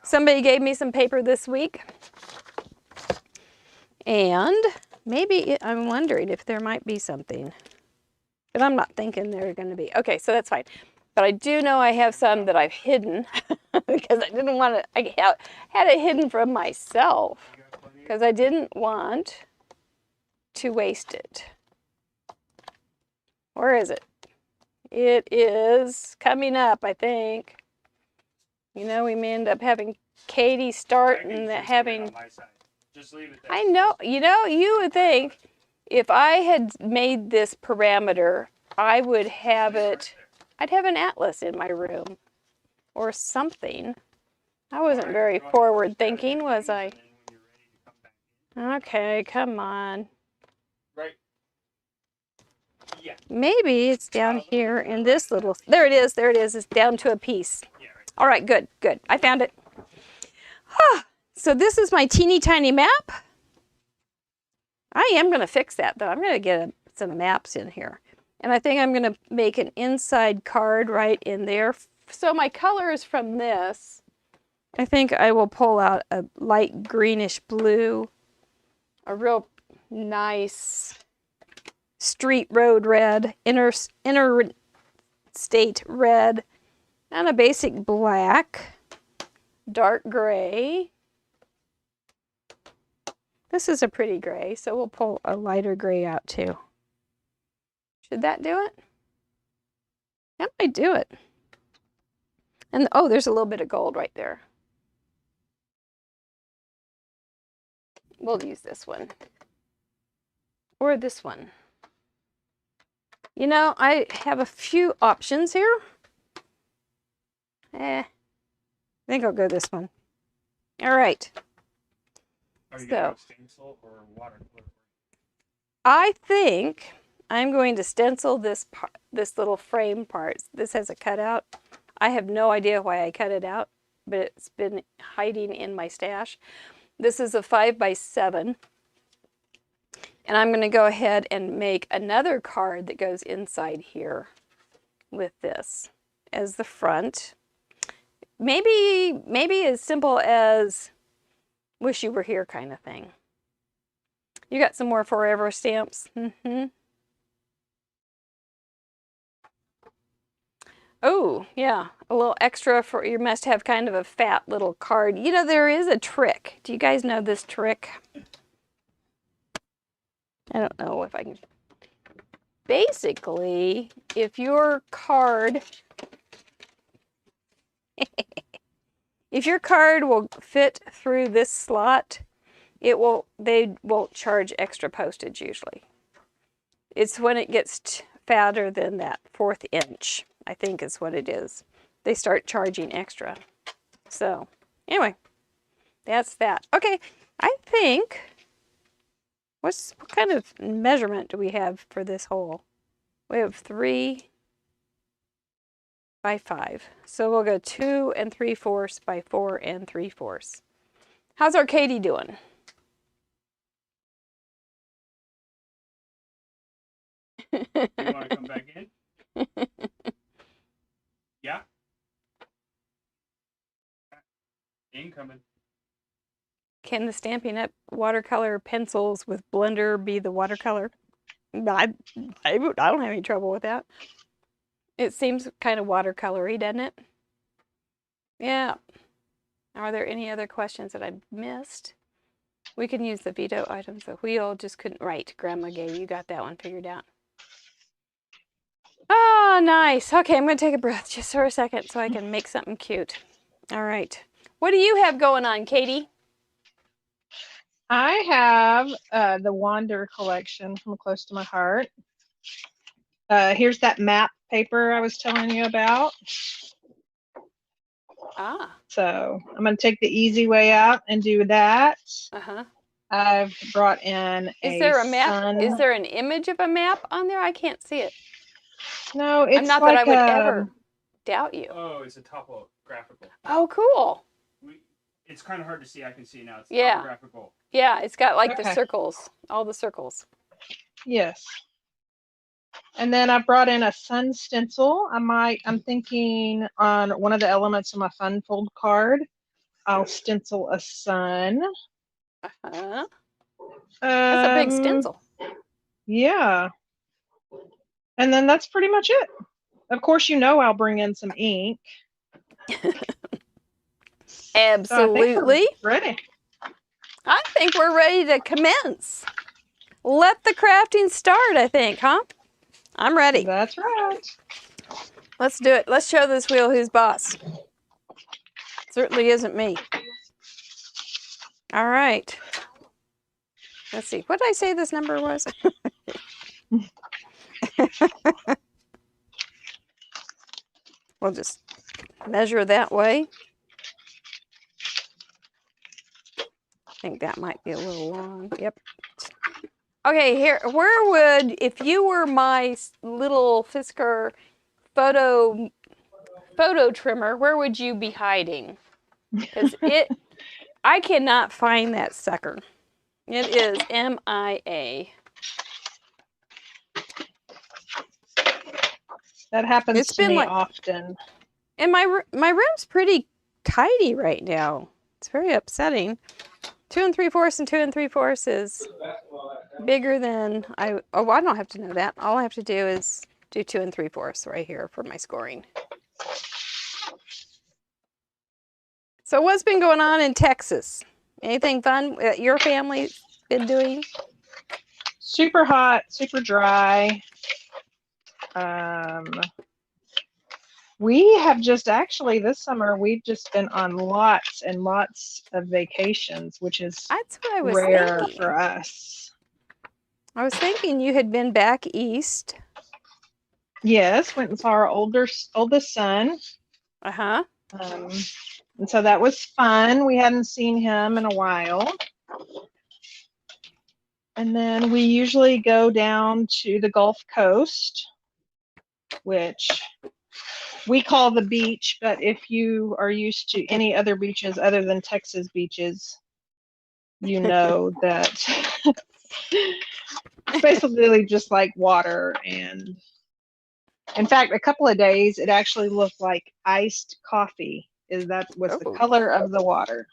Somebody gave me some paper this week. And maybe I'm wondering if there might be something. But I'm not thinking they're going to be. Okay, so that's fine. But I do know I have some that I've hidden because I didn't want to, I had it hidden from myself because I didn't want to waste it. Where is it? It is coming up, I think. You know, we may end up having Katy start and having, I know, you know, you would think if I had made this parameter, I would have it, I'd have an atlas in my room or something. I wasn't very forward thinking, was I? Okay, come on. Right. Yeah. Maybe it's down here in this little, there it is, it's down to a piece. All right, good, good, I found it. So this is my teeny tiny map. I am gonna fix that though. I'm gonna get some maps in here. And I think I'm gonna make an inside card right in there. So my colors from this, I think I will pull out a light greenish blue, a real nice street road red, interstate red, and a basic black, dark gray. This is a pretty gray, so we'll pull a lighter gray out too. Should that do it? That might do it. And oh, there's a little bit of gold right there. We'll use this one. Or this one. You know, I have a few options here. I think I'll go this one. All right. Are you going to stencil or watercolor? I think I'm going to stencil this part, this little frame part. This has a cutout. I have no idea why I cut it out, but it's been hiding in my stash. This is a 5x7. And I'm going to go ahead and make another card that goes inside here with this as the front. Maybe as simple as wish you were here kind of thing. You got some more forever stamps. Oh, yeah, a little extra for you must have kind of a fat little card. You know, there is a trick. Do you guys know this trick? I don't know if I can. Basically, if your card if your card will fit through this slot, they won't charge extra postage usually. It's when it gets fatter than that 4th inch, I think is what it is. They start charging extra. So, anyway, that's that. Okay, I think, what kind of measurement do we have for this hole? We have 3 by 5. So we'll go 2 3/4 by 4 3/4. How's our Katy doing? You want to come back in? Yeah? Incoming. Can the Stampin' Up! Watercolor pencils with blender be the watercolor? I don't have any trouble with that. It seems kind of watercolory, doesn't it? Yeah. Are there any other questions that I missed? We can use the veto items. The wheel just couldn't. Right, Grandma Gay, you got that one figured out. Oh, nice. Okay, I'm going to take a breath just for a second so I can make something cute. All right. What do you have going on, Katie? I have the Wander collection from Close to My Heart. Here's that map paper I was telling you about. Ah. So I'm going to take the easy way out and do that. Uh-huh. I've brought in Is there a map? sun. Is there an image of a map on there? I can't see it. No, it's not like that I would ever doubt you. Oh, it's a topographical. Oh, cool. It's kind of hard to see. I can see now. It's Yeah. topographical. Yeah, it's got like the Okay. circles, all the circles. Yes. And then I brought in a sun stencil. I'm thinking on one of the elements of my fun fold card, I'll stencil a sun. Uh-huh. That's a big stencil. Yeah. And then that's pretty much it. Of course, I'll bring in some ink. Absolutely. So ready. I think we're ready to commence. Let the crafting start, I think, huh? I'm ready. That's right. Let's do it. Let's show this wheel who's boss. Certainly isn't me. All right. Let's see. What did I say this number was? We'll just measure that way. I think that might be a little long. Yep. Okay, here. Where would, if you were my little Fisker photo trimmer, where would you be hiding? Because I cannot find that sucker. It is MIA. That happens to me often. And my room's pretty tidy right now. It's very upsetting. 2 3/4 and 2 3/4 is bigger than I don't have to know that. All I have to do is do 2 3/4 right here for my scoring. So what's been going on in Texas? Anything fun that your family's been doing? Super hot, super dry. We have just actually this summer we've just been on lots and lots of vacations, which is That's what I was rare thinking. for us. I was thinking you had been back east. Yes, went and saw our oldest son. Uh-huh. And so that was fun. We hadn't seen him in a while. And then we usually go down to the Gulf Coast, which we call the beach, but if you are used to any other beaches other than Texas beaches, you know that it's basically just like water. And in fact, a couple of days, it actually looked like iced coffee. That was the color of the water.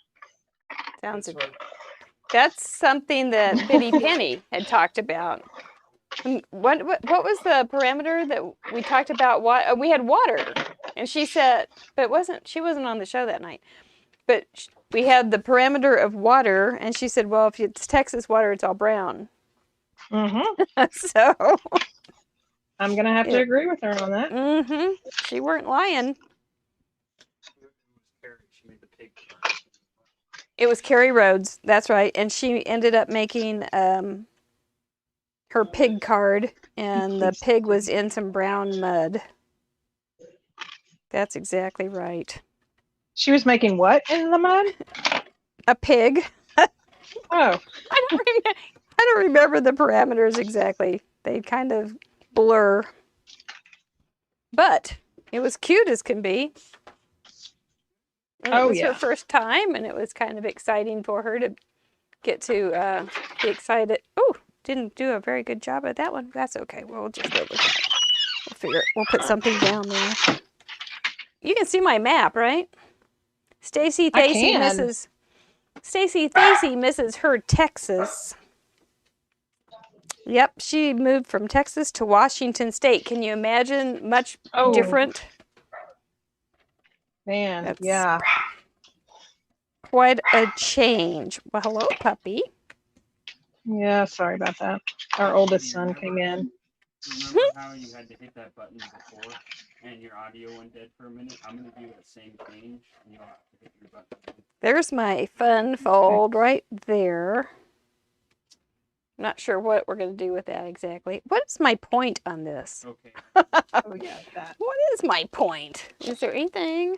Sounds good. That's something that Biddy Penny had talked about. What was the parameter that we talked about? We had water, and she said, but she wasn't on the show that night. But we had the parameter of water, and she said, well, if it's Texas water, it's all brown. Mm-hmm. So I'm gonna have to agree with her on that. Mm-hmm. She weren't lying. It was Carrie Rhodes, that's right, and she ended up making her pig card, and the pig was in some brown mud. That's exactly right. She was making what in the mud? A pig. Oh. I don't remember the parameters exactly. They kind of blur. But it was cute as can be. And it was her first time, and it was kind of exciting for her to get to be excited. Oh, didn't do a very good job at that one. That's okay. We'll just live with that. We'll figure it. We'll put something down there. You can see my map, right? Stacy Misses her Texas. Yep, she moved from Texas to Washington State. Can you imagine? Much different. Man, That's yeah. Quite a change. Well, hello, puppy. Yeah, sorry about that. Our oldest son came in. Remember how you had to hit that button before and your audio went dead for a minute? I'm going to do that same change and you'll have to hit your button. There's my fun fold right there. I'm not sure what we're going to do with that exactly. What is my point on this? Okay. Oh, yeah, that. What is my point? Is there anything?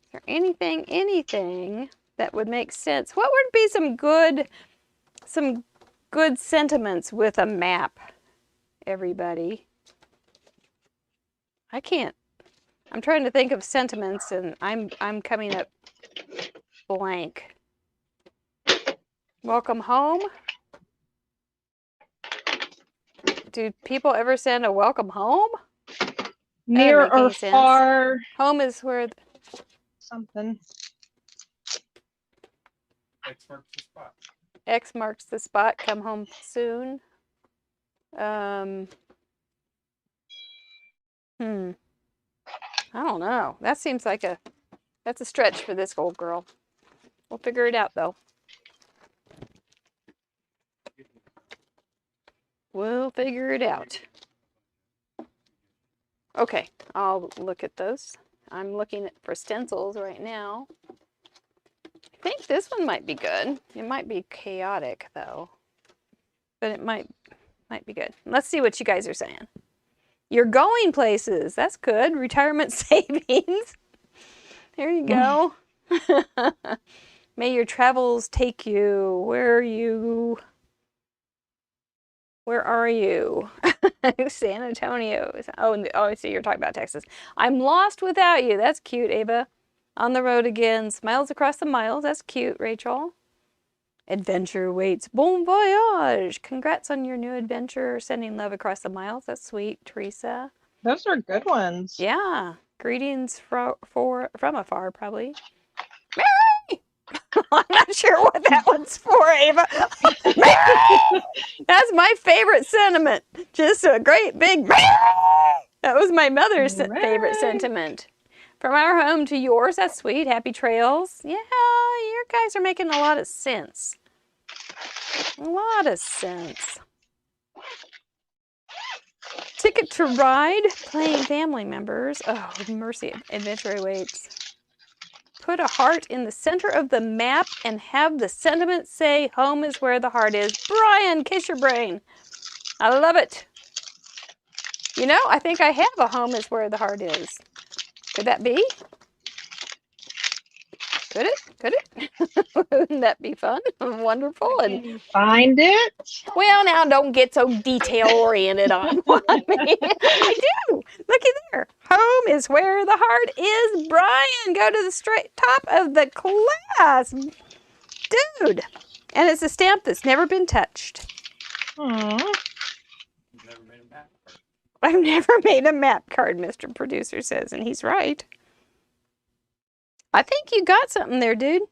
Is there anything that would make sense? What would be some good sentiments with a map, everybody? I can't. I'm trying to think of sentiments and I'm coming up blank. Welcome home? Do people ever send a welcome home? Near or far. Home is where... Something. X marks the spot. X marks the spot. Come home soon. I don't know. That seems like that's a stretch for this old girl. We'll figure it out though. We'll figure it out. Okay, I'll look at those. I'm looking for stencils right now. I think this one might be good. It might be chaotic though, but it might be good. Let's see what you guys are saying. You're going places. That's good. Retirement savings. There you go. May your travels take you. Where are you? Where are you? San Antonio. Oh, I see you're talking about Texas. I'm lost without you. That's cute, Ava. On the road again. Smiles across the miles. That's cute, Rachel. Adventure waits. Bon voyage. Congrats on your new adventure. Sending love across the miles. That's sweet, Teresa. Those are good ones. Yeah. Greetings from afar, probably. Mary! I'm not sure what that one's for, Ava. Mary! That's my favorite sentiment. Just a great big Mary! That was my mother's favorite sentiment. From our home to yours. That's sweet. Happy trails. Yeah, you guys are making a lot of sense. A lot of sense. Ticket to ride. Playing family members. Oh, mercy. Adventure awaits. Put a heart in the center of the map and have the sentiment say home is where the heart is. Brian, kiss your brain. I love it. You know, I think I have a home is where the heart is. Could that be? Could it? Could it? Wouldn't that be fun? Wonderful. Can you find it? Well, now don't get so detail-oriented on me. I do. Looky there. Home is where the heart is. Brian, go to the straight top of the class. Dude. And it's a stamp that's never been touched. Aww. I've never made a map card, Mr. Producer says, and he's right. I think you got something there, dude.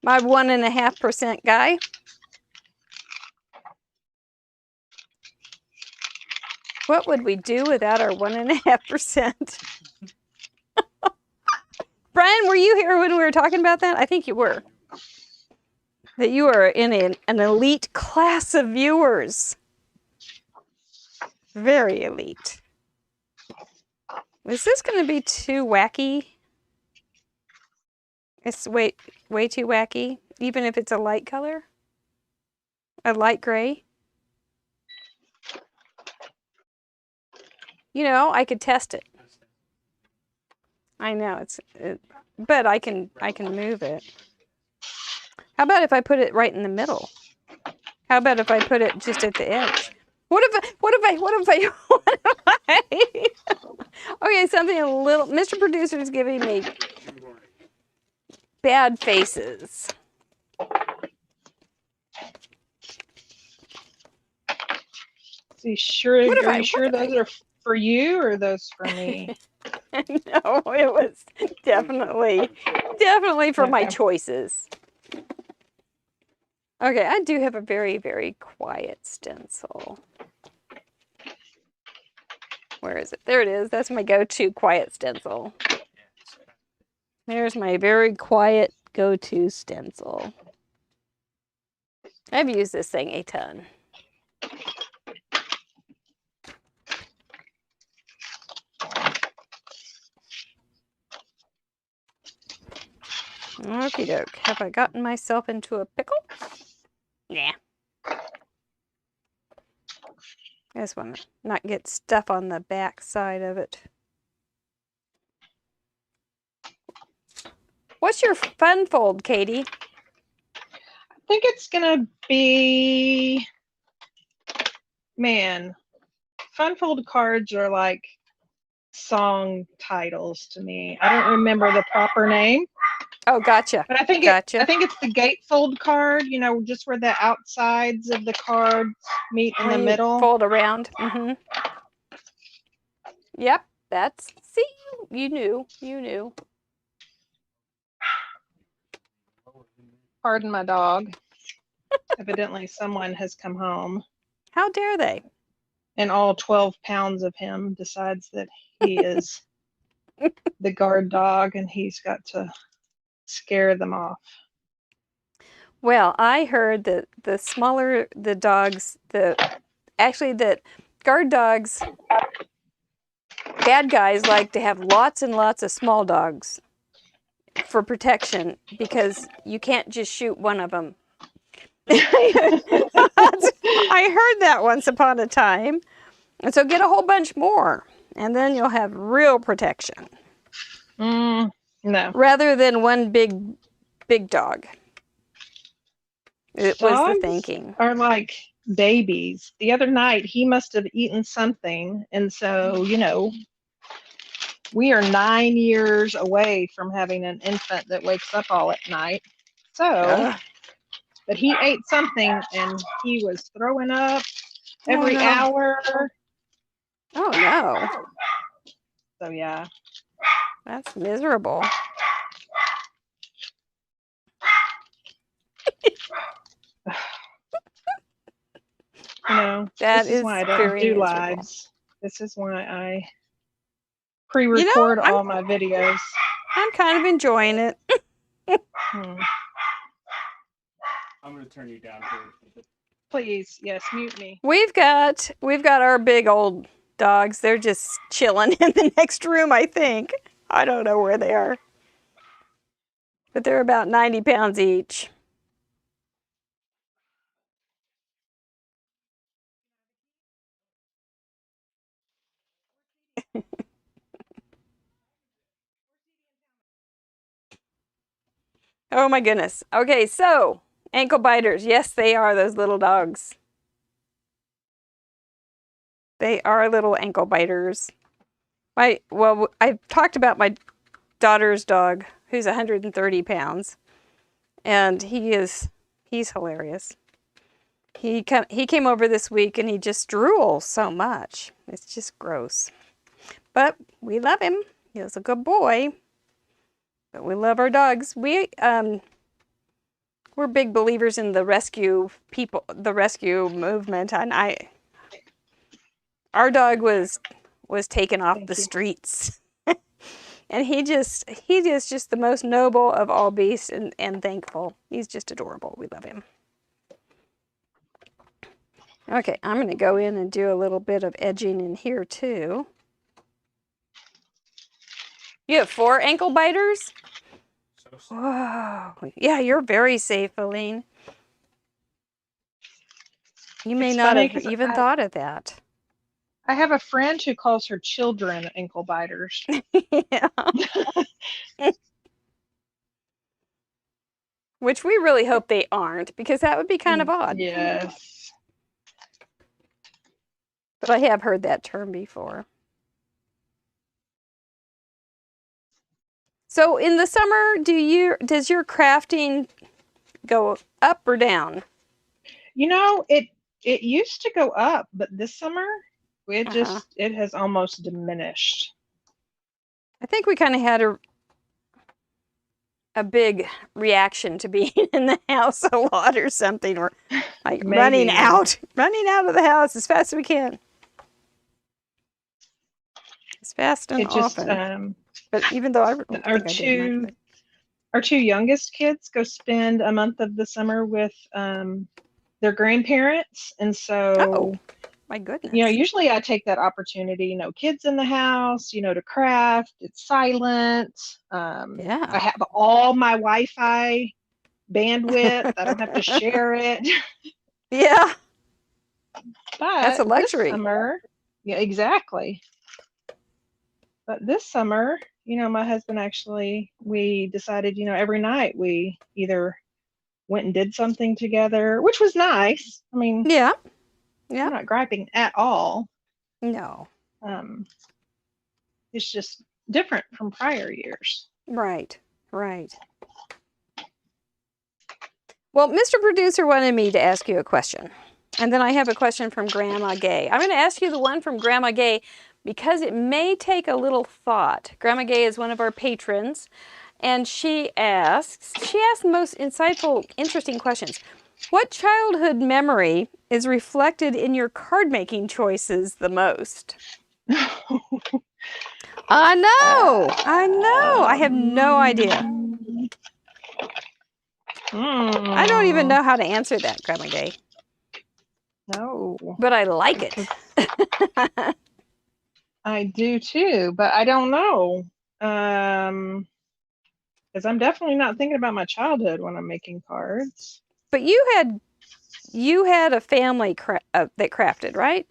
My 1.5% guy. What would we do without our 1.5%? Brian, were you here when we were talking about that? I think you were. That you are in an elite class of viewers. Very elite. Is this going to be too wacky? It's way too wacky, even if it's a light color? A light gray? You know, I could test it. I know, but I can move it. How about if I put it right in the middle? How about if I put it just at the edge? What if I okay, something a little, Mr. Producer is giving me bad faces. Are you sure those are for you or those for me? No, it was definitely for my choices. Okay, I do have a very, very quiet stencil. Where is it? There it is. That's my go-to quiet stencil. There's my very quiet go-to stencil. I've used this thing a ton. Okie doke. Have I gotten myself into a pickle? Yeah. I just want to not get stuff on the back side of it. What's your fun fold, Katie? I think it's gonna be, man, fun fold cards are like song titles to me. I don't remember the proper name. Oh, gotcha. But I think gotcha. I think it's the gatefold card, you know, just where the outsides of the cards meet in the middle. Fold around. Yep, that's, see, you knew. Pardon my dog. Evidently someone has come home. How dare they? And all 12 pounds of him decides that he is the guard dog and he's got to scare them off. Well, I heard that the smaller the dogs, that guard dogs, bad guys like to have lots and lots of small dogs for protection because you can't just shoot one of them. I heard that once upon a time. And so get a whole bunch more and then you'll have real protection. No. Rather than one big dog. It was the thinking. Are like babies. The other night he must have eaten something, and so, you know, we are 9 years away from having an infant that wakes up all at night. So, but he ate something and he was throwing up every hour. Oh no. So yeah. That's miserable. You know, this is why I don't do miserable. lives. This is why I pre-record all my videos. I'm kind of enjoying it. I'm going to turn you down here. Please, yes, mute me. We've got our big old dogs. They're just chilling in the next room, I think. I don't know where they are. But they're about 90 pounds each. Oh my goodness. Okay, so ankle biters. Yes, they are those little dogs. They are little ankle biters. I've talked about my daughter's dog, who's 130 pounds, and he's hilarious. He came over this week and he just drools so much. It's just gross. But we love him. He's a good boy. But we love our dogs. We're big believers in the rescue movement, and our dog was taken off the streets. And he is just the most noble of all beasts and thankful. He's just adorable. We love him. Okay, I'm going to go in and do a little bit of edging in here too. You have 4 ankle biters? Whoa. Yeah, you're very safe, Aline. You may not have even thought of that. I have a friend who calls her children ankle biters. Yeah. Which we really hope they aren't, because that would be kind of odd. Yes. But I have heard that term before. So in the summer, does your crafting go up or down? You know, it used to go up, but this summer it has almost diminished. I think we kind of had a big reaction to being in the house a lot or something, or like running Maybe. out of the house as fast as we can. As fast and It just often. But even though I don't think I did much. our two youngest kids go spend a month of the summer with their grandparents, and so Oh, my goodness. usually I take that opportunity, kids in the house, to craft. It's silent. Yeah. I have all my Wi-Fi bandwidth. I don't have to share it. Yeah. But That's a luxury. This summer, yeah, exactly. But this summer, my husband we decided, every night we either went and did something together, which was nice. I mean, yeah. I'm not griping at all. No. It's just different from prior years. Right. Well, Mr. Producer wanted me to ask you a question. And then I have a question from Grandma Gay. I'm going to ask you the one from Grandma Gay because it may take a little thought. Grandma Gay is one of our patrons, and she asked the most insightful, interesting questions. What childhood memory is reflected in your card making choices the most? I know. I have no idea. I don't even know how to answer that, Grandma Gay. No. But I like it. I do too, but I don't know. Because I'm definitely not thinking about my childhood when I'm making cards. But you had a family that crafted, right?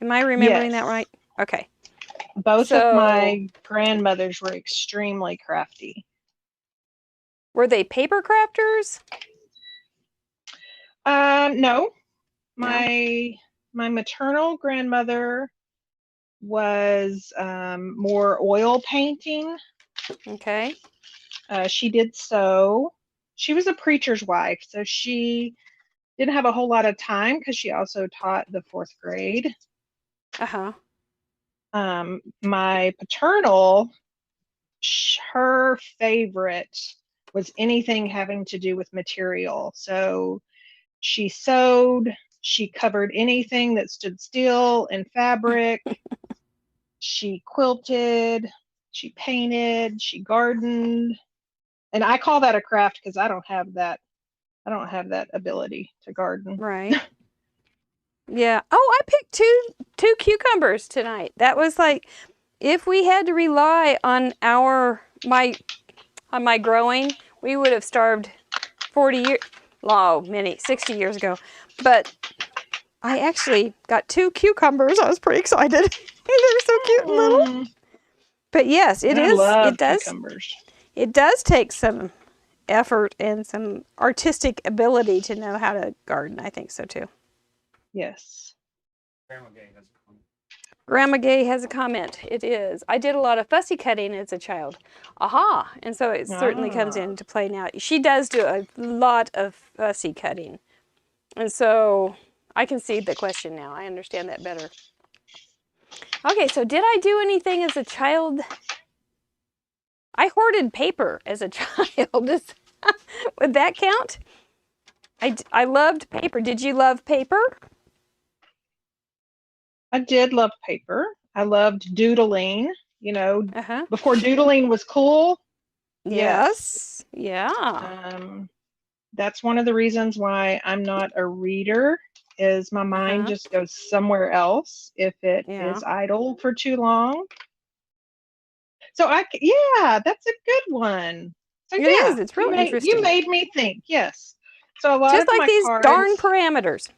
Am I remembering that right? Okay. Both of my grandmothers were extremely crafty. Were they paper crafters? No. My maternal grandmother was more oil painting. Okay. She did sew. She was a preacher's wife, so she didn't have a whole lot of time because she also taught the 4th grade. Uh-huh. My paternal, her favorite was anything having to do with material. So she sewed, she covered anything that stood still in fabric. She quilted, she painted, she gardened. And I call that a craft because I don't have that ability to garden. Right. Yeah. Oh, I picked two cucumbers tonight. That was like, if we had to rely on my growing, we would have starved 60 years ago. But I actually got 2 cucumbers. I was pretty excited. They're so cute and little. But yes, it does. Cucumbers. It does take some effort and some artistic ability to know how to garden. I think so too. Yes. Grandma Gay has a comment. It is. I did a lot of fussy cutting as a child. Aha. And so it certainly comes into play now. She does do a lot of fussy cutting. And so I can see the question now. I understand that better. Okay, so did I do anything as a child? I hoarded paper as a child. Would that count? I loved paper. Did you love paper? I did love paper. I loved doodling, before doodling was cool. Yes. Yeah. That's one of the reasons why I'm not a reader, is my mind just goes somewhere else if it is idle for too long. So that's a good one. So it is. It's real interesting. You made me think. Yes. So a lot just of like my these cards, darn parameters.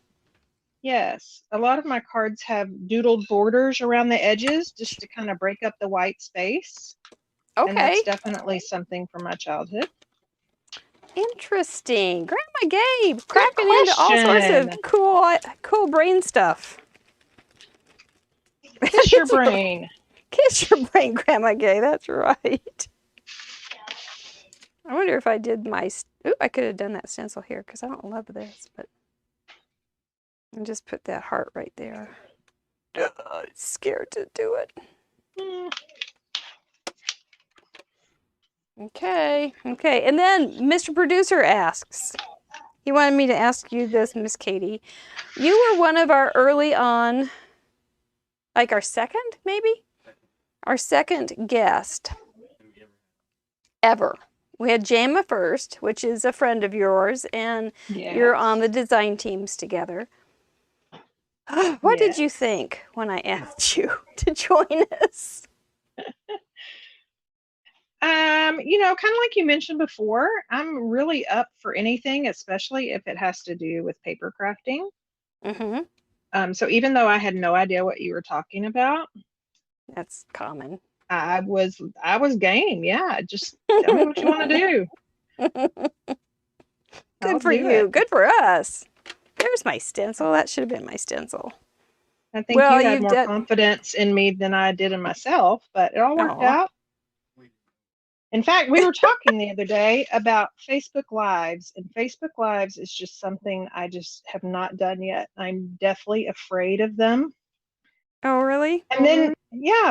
Yes, a lot of my cards have doodled borders around the edges just to kind of break up the white space. Okay. And that's definitely something from my childhood. Interesting. Grandma Gabe cracking into all sorts of cool brain stuff. Kiss your brain. Kiss your brain, Grandma Gay. That's right. I wonder if I did my... Ooh, I could have done that stencil here because I don't love this, but... And just put that heart right there. I'm scared to do it. Okay. Okay. And then Mr. Producer asks, he wanted me to ask you this, Miss Katy. You were one of our early on, like our second, maybe? Our second guest ever. We had Jama first, which is a friend of yours, and you're on the design teams together. What did you think when I asked you to join us? Kind of like you mentioned before, I'm really up for anything, especially if it has to do with paper crafting. Mm-hmm. So even though I had no idea what you were talking about, that's common. I was game. Yeah, just tell me what you want to do. Good for you. Good for us. There's my stencil. That should have been my stencil. I think you had more confidence in me than I did in myself, but it all worked out. In fact, we were talking the other day about Facebook Lives, and Facebook Lives is just something I just have not done yet. I'm deathly afraid of them. Oh, really? And then,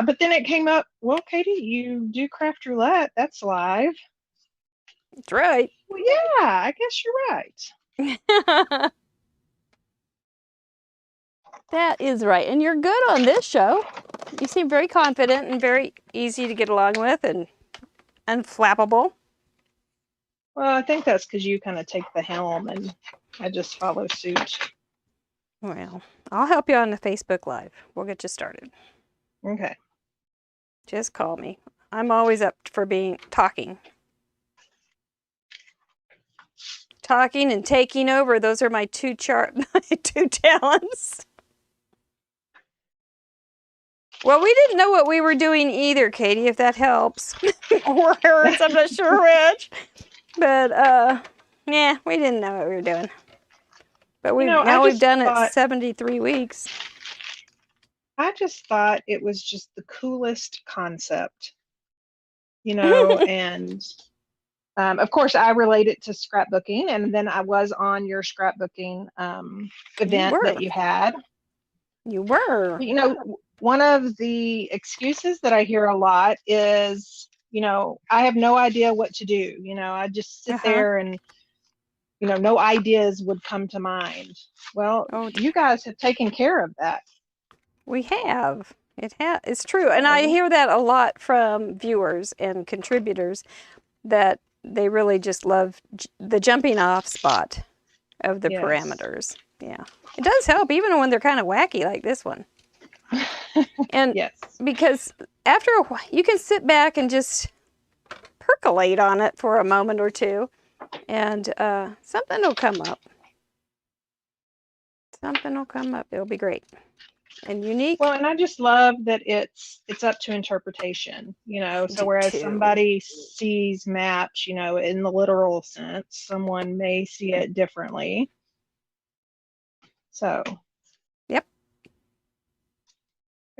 but then it came up, well, Katy, you do Craft Roulette. That's live. That's right. Well, yeah, I guess you're right. That is right. And you're good on this show. You seem very confident and very easy to get along with and unflappable. Well, I think that's because you kind of take the helm and I just follow suit. Well, I'll help you on the Facebook Live. We'll get you started. Okay. Just call me. I'm always up for talking. Talking and taking over. Those are my two talents. Well, we didn't know what we were doing either, Katy, if that helps. Or hurts, I'm not sure which. But, yeah, we didn't know what we were doing. But now we've done it 73 weeks. I just thought it was just the coolest concept, and of course I relate it to scrapbooking, and then I was on your scrapbooking event that you had. You were. One of the excuses that I hear a lot is, I have no idea what to do. I just sit there and, no ideas would come to mind. Well, you guys have taken care of that. We have. It's true. And I hear that a lot from viewers and contributors, that they really just love the jumping off spot of the parameters. Yeah. It does help, even when they're kind of wacky like this one. And because after a while, you can sit back and just percolate on it for a moment or two, and something will come up. Something will come up. It'll be great and unique. Well, and I just love that it's up to interpretation, so whereas somebody sees maps, in the literal sense, someone may see it differently. So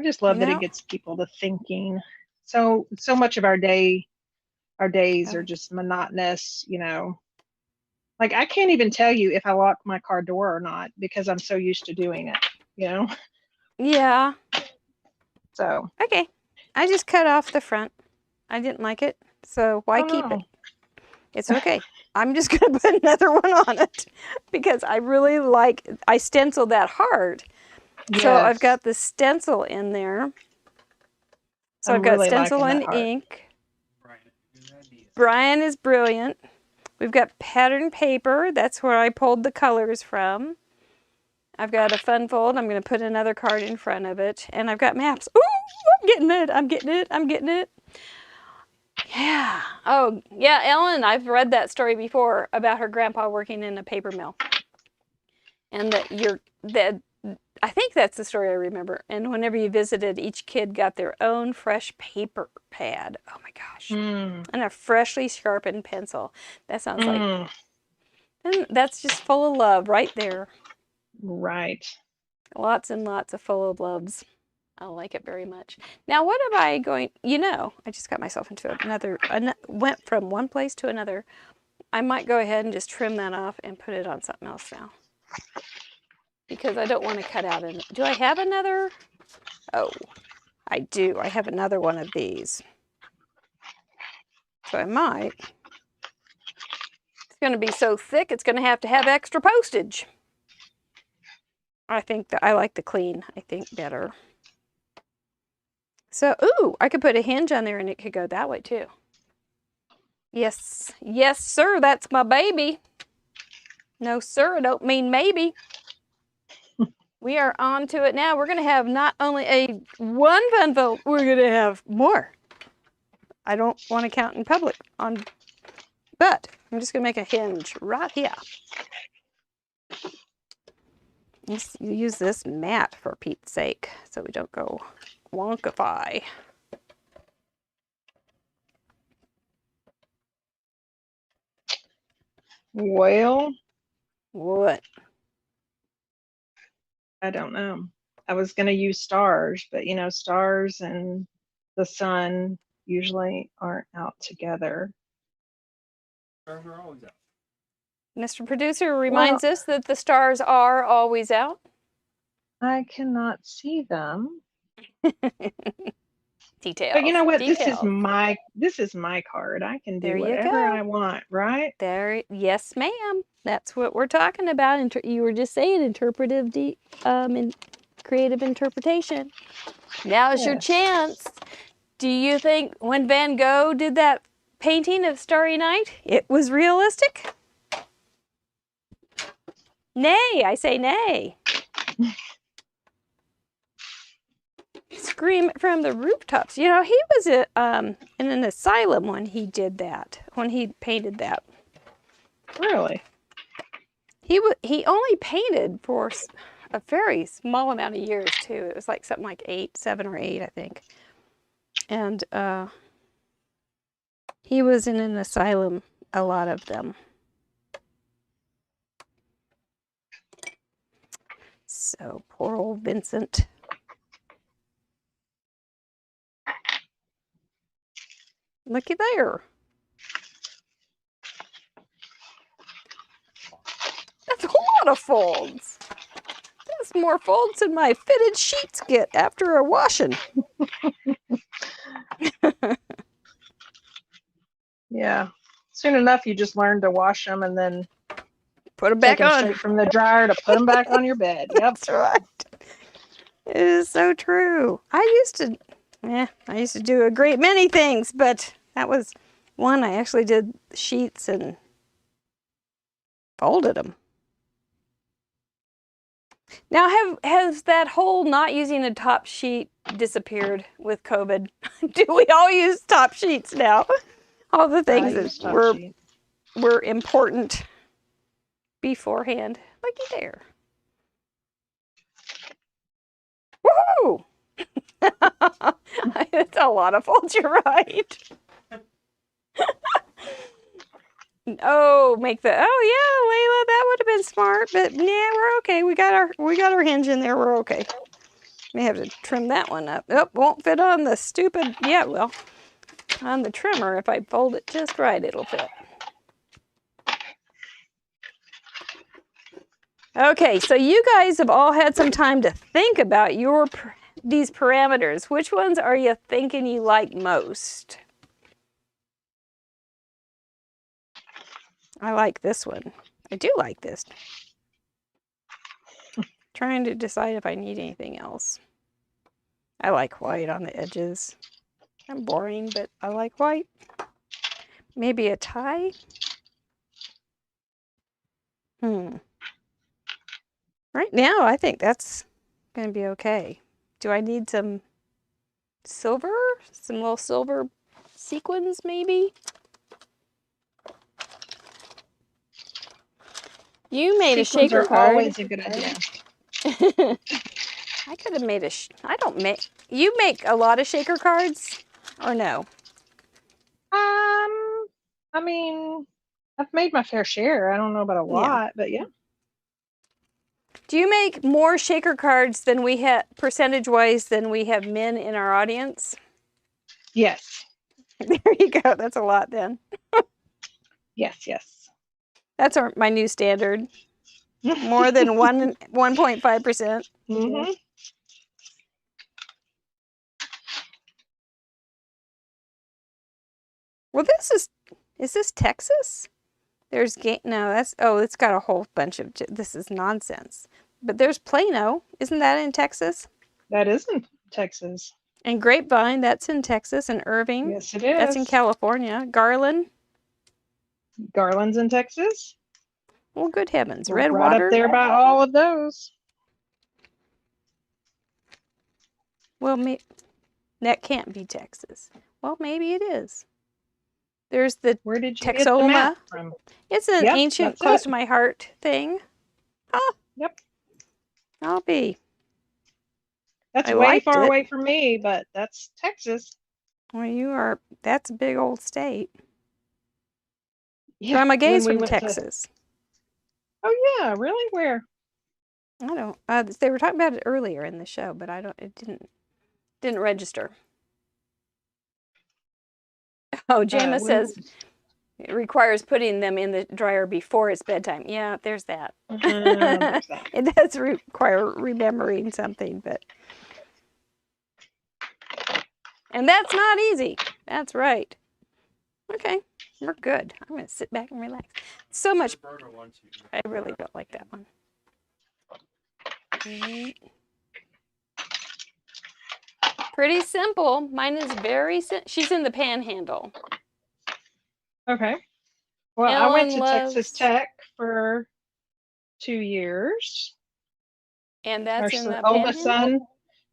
I just love that it gets people to thinking. So much of our days are just monotonous, Like I can't even tell you if I lock my car door or not because I'm so used to doing it, Yeah. So. Okay. I just cut off the front. I didn't like it, so why keep it? It's okay. I'm just going to put another one on it because I really I stencil that hard. Yes. So I've got the stencil in there. So I've got really stencil and ink. Brian is brilliant. We've got pattern paper. That's where I pulled the colors from. I've got a fun fold. I'm going to put another card in front of it. And I've got maps. Ooh, I'm getting it. I'm getting it. I'm getting it. Yeah. Oh, yeah, Ellen, I've read that story before about her grandpa working in a paper mill. And I think that's the story I remember. And whenever you visited, each kid got their own fresh paper pad. Oh my gosh. And a freshly sharpened pencil. That sounds like, and that's just full of love right there. Right. Lots and lots of full of loves. I like it very much. Now, what am I going, I just got myself into went from one place to another. I might go ahead and just trim that off and put it on something else now. Because I don't want to cut out do I have another? Oh, I do. I have another one of these. So I might. It's going to be so thick, it's going to have extra postage. I think that I like the clean, I think, better. So, ooh, I could put a hinge on there and it could go that way too. Yes, yes, sir, that's my baby. No, sir, I don't mean maybe. We are on to it now. We're going to have not only one fun vote, we're going to have more. I don't want to count in public but I'm just going to make a hinge right here. Let's use this mat for Pete's sake so we don't go wonkify. Well, What? I don't know. I was going to use stars, but you know, stars and the sun usually aren't out together. Stars are always out. Mr. Producer reminds us that the stars are always out. I cannot see them. Details. But you know what? Details. This is my card. I can do There you whatever go. I want, right? There, yes, ma'am. That's what we're talking about. You were just saying interpretive, creative interpretation. Now is your chance. Do you think when Van Gogh did that painting of Starry Night, it was realistic? Nay, I say nay. Scream it from the rooftops. You know, he was in an asylum when he did that, when he painted that. Really? He only painted for a very small amount of years too. It was like something like 7 or 8, I think. And he was in an asylum, a lot of them. So poor old Vincent. Looky there. That's a lot of folds. That's more folds than my fitted sheets get after a washing. Yeah. Soon enough, you just learn to wash them and then put them back on straight from the dryer to put them back on your bed. Yep. That's right. It is so true. I used to do a great many things, but that was one I actually did sheets and folded them. Now, has that whole not using a top sheet disappeared with COVID? Do we all use top sheets now? All the things that were important beforehand. Looky there. Woohoo! It's a lot of folds, you're right. Oh, Layla, that would have been smart, but yeah, we're okay. We got our hinge in there. We're okay. May have to trim that one up. Oh, won't fit on the stupid. Yeah, well, on the trimmer, if I fold it just right, it'll fit. Okay, so you guys have all had some time to think about these parameters. Which ones are you thinking you like most? I like this one. I do like this. Trying to decide if I need anything else. I like white on the edges. I'm boring, but I like white. Maybe a tie? Right now, I think that's going to be okay. Do I need some silver? Some little silver sequins, maybe? You made sequins a shaker card. Always a good idea. I could have made you make a lot of shaker cards or no? I mean, I've made my fair share. I don't know about a lot, but yeah. Do you make more shaker cards than we have, percentage-wise, than we have men in our audience? Yes. There you go. That's a lot then. Yes. That's my new standard. More than 1.5%. Mm-hmm. Well, is this Texas? There's no, it's got a whole bunch of, this is nonsense. But there's Plano. Isn't that in Texas? That is in Texas. And Grapevine, that's in Texas. And Irving. Yes, it is. That's in California. Garland's in Texas. Well, good heavens. We're Redwater. right up there by all of those. Well, that can't be Texas. Well, maybe it is. There's the Where did you Texoma. get the map from? It's an ancient, close to my heart thing. Oh. Yep. I'll be. That's way far away from me, but that's Texas. Well, that's a big old state. Yeah, Grandma Gay's from Texas. Oh yeah, really? Where? I don't. They were talking about it earlier in the show, but it didn't register. Oh, Jama says it requires putting them in the dryer before it's bedtime. Yeah, there's that. It does require remembering something, and that's not easy. That's right. Okay, we're good. I'm going to sit back and relax. So much. I really don't like that one. Pretty simple. Mine is very simple. She's in the Panhandle. Okay. Well, I went to Texas Tech for 2 years. And that's in the oldest son.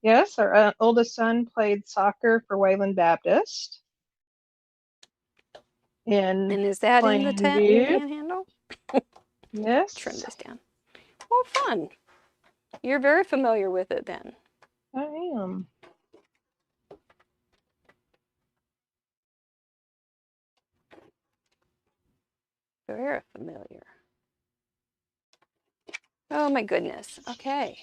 Yes, our oldest son played soccer for Wayland Baptist. And is that in the Panhandle? Yes. Trim this down. Oh, fun. You're very familiar with it then. I am. Very familiar. Oh my goodness. Okay.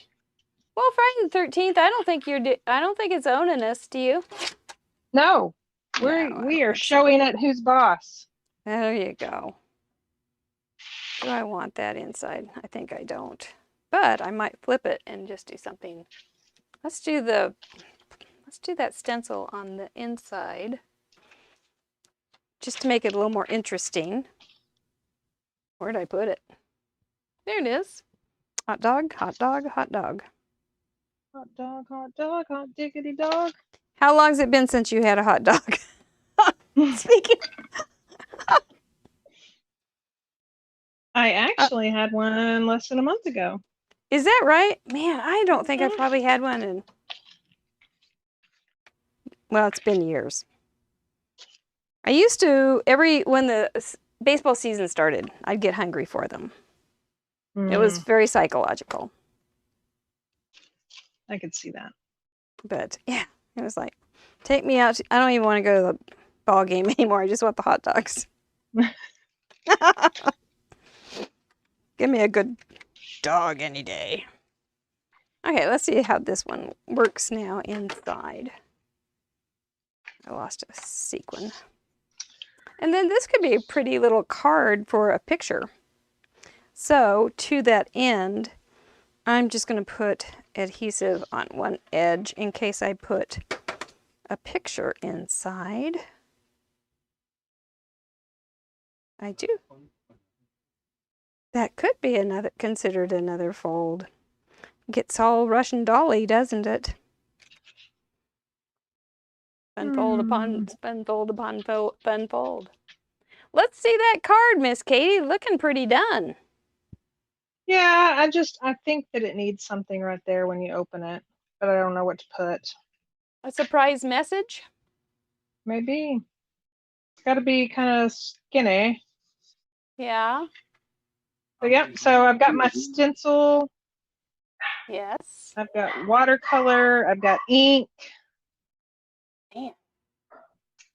Well, Friday the 13th. I don't think it's owning us. Do you? No. We are showing it who's boss. There you go. Do I want that inside? I think I don't. But I might flip it and just do something. Let's do that stencil on the inside. Just to make it a little more interesting. Where'd I put it? There it is. Hot dog, hot dog, hot dog. Hot dog, hot dog, hot diggity dog. How long's it been since you had a hot dog? Speaking. I actually had one less than a month ago. Is that right? Man, I don't think I've probably had one in... Well, it's been years. I used to, when the baseball season started, I'd get hungry for them. It was very psychological. I could see that. But yeah, it was like, take me out. I don't even want to go to the ball game anymore. I just want the hot dogs. Give me a good dog any day. Okay, let's see how this one works now inside. I lost a sequin. And then this could be a pretty little card for a picture. So to that end, I'm just going to put adhesive on one edge in case I put a picture inside. I do. That could be considered another fold. Gets all Russian dolly, doesn't it? Fun fold upon fun fold upon fun fold. Let's see that card, Miss Katie. Looking pretty done. Yeah, I think that it needs something right there when you open it, but I don't know what to put. A surprise message? Maybe. It's got to be kind of skinny. Yeah. So, yep, so I've got my stencil. Yes. I've got watercolor. I've got ink. Man.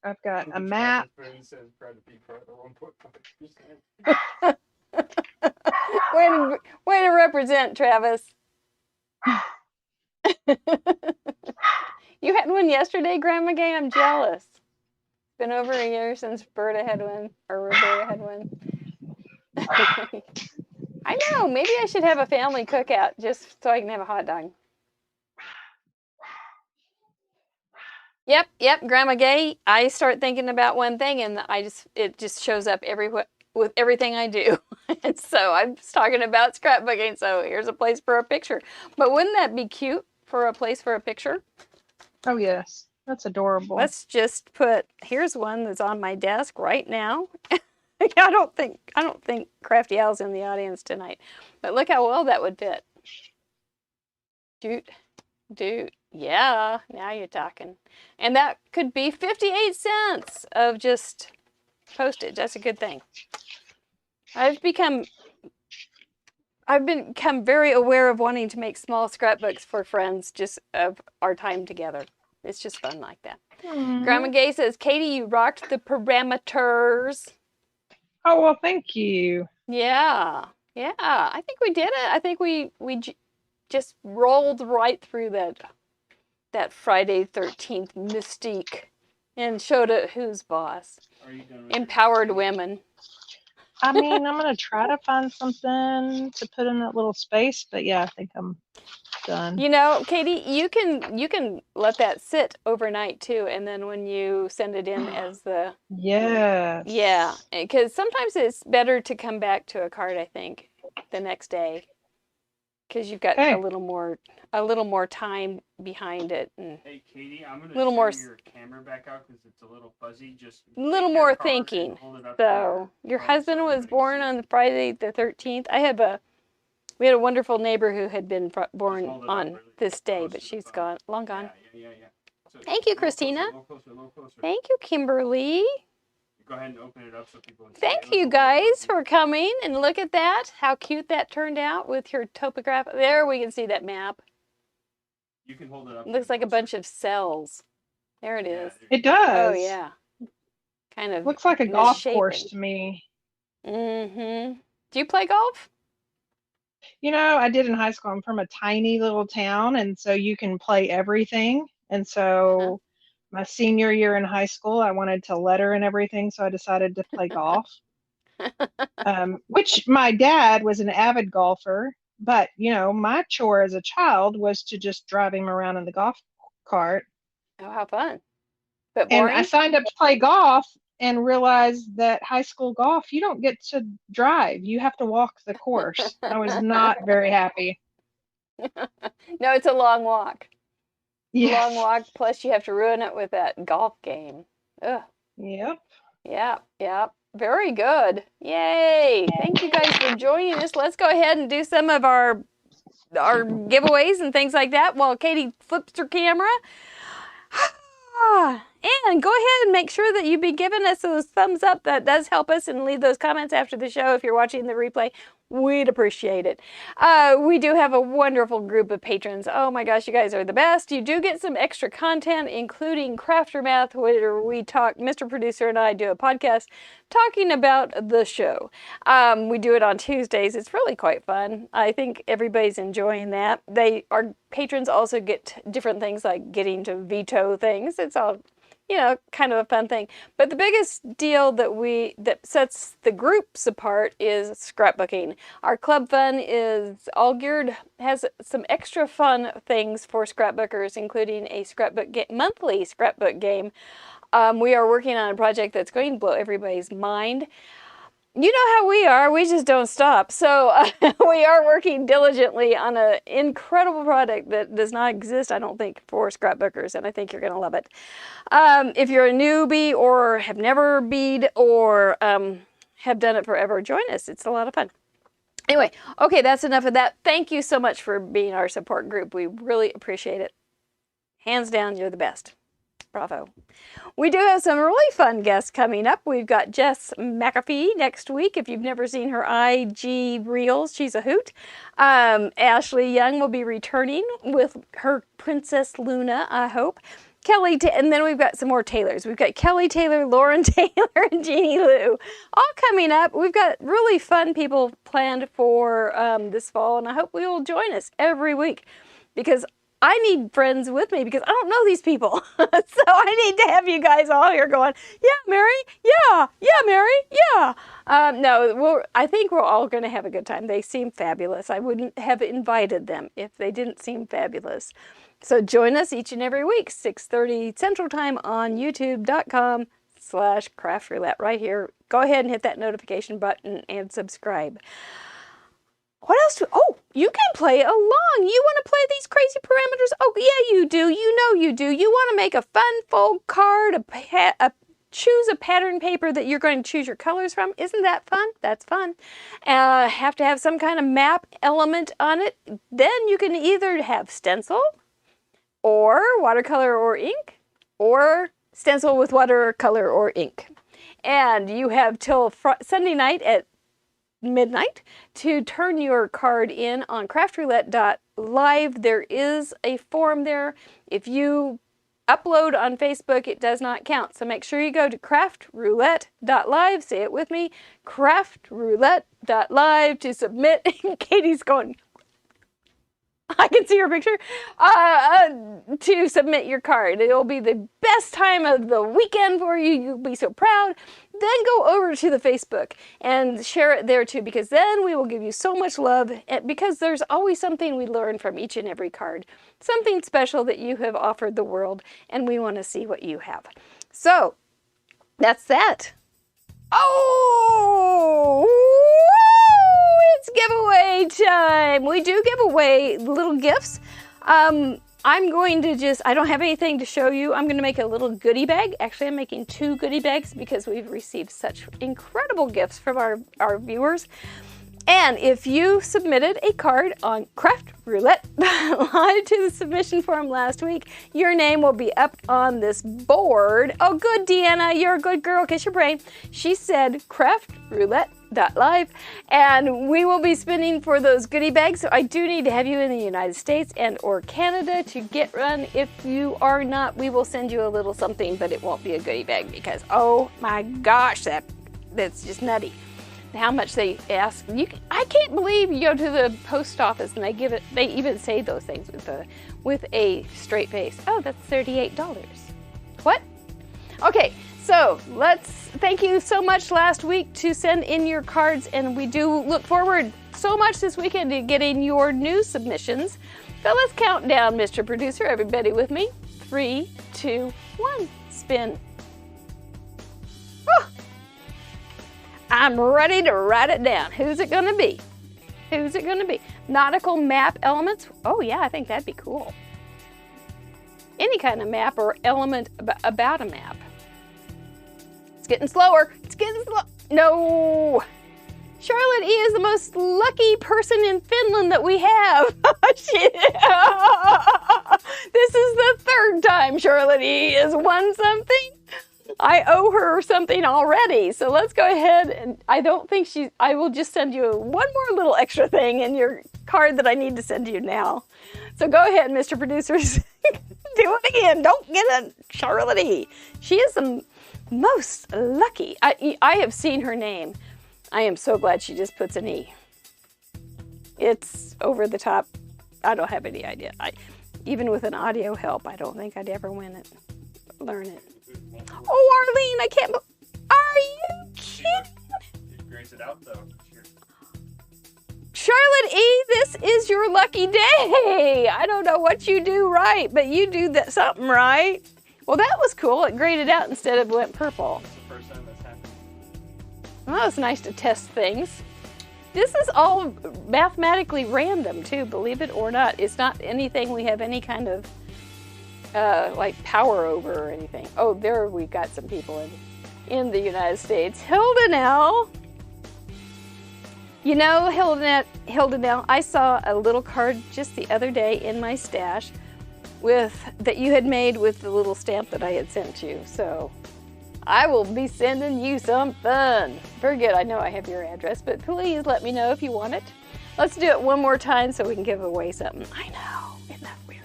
I've got a map. Way to represent, Travis. You had one yesterday, Grandma Gay? I'm jealous. It's been over a year since Roberta had one. I know. Maybe I should have a family cookout just so I can have a hot dog. Yep, Grandma Gay. I start thinking about one thing and it just shows up everywhere with everything I do. And so I'm just talking about scrapbooking, so here's a place for a picture. But wouldn't that be cute for a place for a picture? Oh yes, that's adorable. Let's just here's one that's on my desk right now. I don't think Crafty Al's in the audience tonight. But look how well that would fit. Dude. Yeah, now you're talking. And that could be 58 cents of just postage. That's a good thing. I've become very aware of wanting to make small scrapbooks for friends just of our time together. It's just fun like that. Grandma Gay says, Katie, you rocked the parameters. Oh, well, thank you. Yeah. I think we did it. I think we just rolled right through that Friday 13th mystique and showed it who's boss. Empowered women. I mean, I'm going to try to find something to put in that little space, but yeah, I think I'm done. You know, Katie, you can let that sit overnight too, and then when you send it in as the... Yes. Yeah, because sometimes it's better to come back to a card, I think, the next day. Because you've got a little more time behind it, and hey Katie, I'm gonna turn your camera back out because it's a little fuzzy. Just a little more thinking. So your husband was born on Friday the 13th. We had a wonderful neighbor who had been born on this day, but she's long gone. Yeah. So thank you, Christina. A little closer. Thank you, Kimberly. Go ahead and open it up so people can see. Thank you guys for coming, and look at that. How cute that turned out with your topograph. There we can see that map. You can hold it up. It looks like a bunch of cells. There it is. It does. Oh yeah. Kind of looks like a golf course to me. Mm-hmm. Do you play golf? You know, I did in high school. I'm from a tiny little town, and so you can play everything. And so my senior year in high school, I wanted to letter and everything, so I decided to play golf. Which my dad was an avid golfer, but you know, my chore as a child was to just drive him around in the golf cart. Oh, how fun! But boring? And I signed up to play golf and realized that high school golf, you don't get to drive; you have to walk the course. I was not very happy. No, it's a long walk. Yes. Long walk, plus you have to ruin it with that golf game. Ugh. Yep. Very good. Yay. Thank you guys for joining us. Let's go ahead and do some of our giveaways and things like that while Katie flips her camera. And go ahead and make sure that you be giving us those thumbs up. That does help us, and leave those comments after the show if you're watching the replay. We'd appreciate it. We do have a wonderful group of patrons. Oh my gosh, you guys are the best. You do get some extra content, including Crafter Math, where we talk, Mr. Producer and I do a podcast talking about the show. We do it on Tuesdays. It's really quite fun. I think everybody's enjoying that. Our patrons also get different things, like getting to veto things. It's all, you know, kind of a fun thing. But the biggest deal that sets the groups apart is scrapbooking. Our club fun is all has some extra fun things for scrapbookers, including a monthly scrapbook game. We are working on a project that's going to blow everybody's mind. You know how we are, we just don't stop. So we are working diligently on an incredible product that does not exist, I don't think, for scrapbookers, and I think you're going to love it. If you're a newbie or have never bead or have done it forever, join us. It's a lot of fun. Anyway, okay, that's enough of that. Thank you so much for being our support group. We really appreciate it. Hands down, you're the best. Bravo. We do have some really fun guests coming up. We've got Jess McAfee next week. If you've never seen her IG reels, she's a hoot. Ashley Young will be returning with her Princess Luna, I hope. And then we've got some more Taylors. We've got Kelly Taylor, Lauren Taylor, and Jeannie Lou. All coming up. We've got really fun people planned for this fall, and I hope you will join us every week, because I need friends with me because I don't know these people. So I need to have you guys all here going, yeah, Mary, yeah, Mary, yeah. No, I think we're all going to have a good time. They seem fabulous. I wouldn't have invited them if they didn't seem fabulous. So join us each and every week, 6:30 Central Time on youtube.com/Craft Roulette right here. Go ahead and hit that notification button and subscribe. What else you can play along. You want to play these crazy parameters? Oh, yeah, you do. You know you do. You want to make a fun fold card, choose a pattern paper that you're going to choose your colors from. Isn't that fun? That's fun. Have to have some kind of map element on it. Then you can either have stencil or watercolor or ink, or stencil with watercolor or ink. And you have till Sunday night at midnight to turn your card in on craftroulette.live. There is a form there. If you upload on Facebook, it does not count. So make sure you go to craftroulette.live. Say it with me, craftroulette.live to submit. Katie's going, I can see her picture, to submit your card. It'll be the best time of the weekend for you. You'll be so proud. Then go over to the Facebook and share it there too, because then we will give you so much love, because there's always something we learn from each and every card. Something special that you have offered the world, and we want to see what you have. So, that's that. Oh! It's giveaway time. We do give away little gifts. I'm going to I don't have anything to show you. I'm going to make a little goodie bag. Actually, I'm making 2 goodie bags because we've received such incredible gifts from our viewers. And if you submitted a card on Craft Roulette live to the submission form last week, your name will be up on this board. Oh, good, Deanna. You're a good girl. Kiss your brain. She said craftroulette.live, and we will be spinning for those goodie bags. So I do need to have you in the United States and or Canada to get one. If you are not, we will send you a little something, but it won't be a goodie bag because, oh my gosh, that's just nutty. How much they ask. I can't believe you go to the post office and they even say those things with a straight face. Oh, that's $38. What? Okay, so thank you so much last week to send in your cards, and we do look forward so much this weekend to getting your new submissions. So let's count down, Mr. Producer. Everybody with me. 3, 2, 1. Spin. Oh. I'm ready to write it down. Who's it going to be? Who's it going to be? Nautical map elements. Oh, yeah, I think that'd be cool. Any kind of map or element about a map. It's getting slower. It's getting slow. No. Charlotte E is the most lucky person in Finland that we have. This is the 3rd time Charlotte E has won something. I owe her something already. So let's go ahead, and I will just send you one more little extra thing in your card that I need to send you now. So go ahead, Mr. Producers. Do it again. Don't get a Charlotte E. She is the most lucky. I have seen her name. I am so glad she just puts an E. It's over the top. I don't have any idea. Even with an audio help, I don't think I'd ever learn it. Oh, Arlene, I can't. Are you kidding? You grace it out though. Charlotte E, this is your lucky day. I don't know what you do right, but you do something right. Well, that was cool. It graded out instead of went purple. It's the first time that's happened. Well, it's nice to test things. This is all mathematically random too, believe it or not. It's not anything we have any kind of like power over or anything. Oh, there we've got some people in the United States. Hildenell. You know, Hildenell, I saw a little card just the other day in my stash that you had made with the little stamp that I had sent you. So I will be sending you something. Very good. I know I have your address, but please let me know if you want it. Let's do it one more time so we can give away something. I know. Isn't that weird?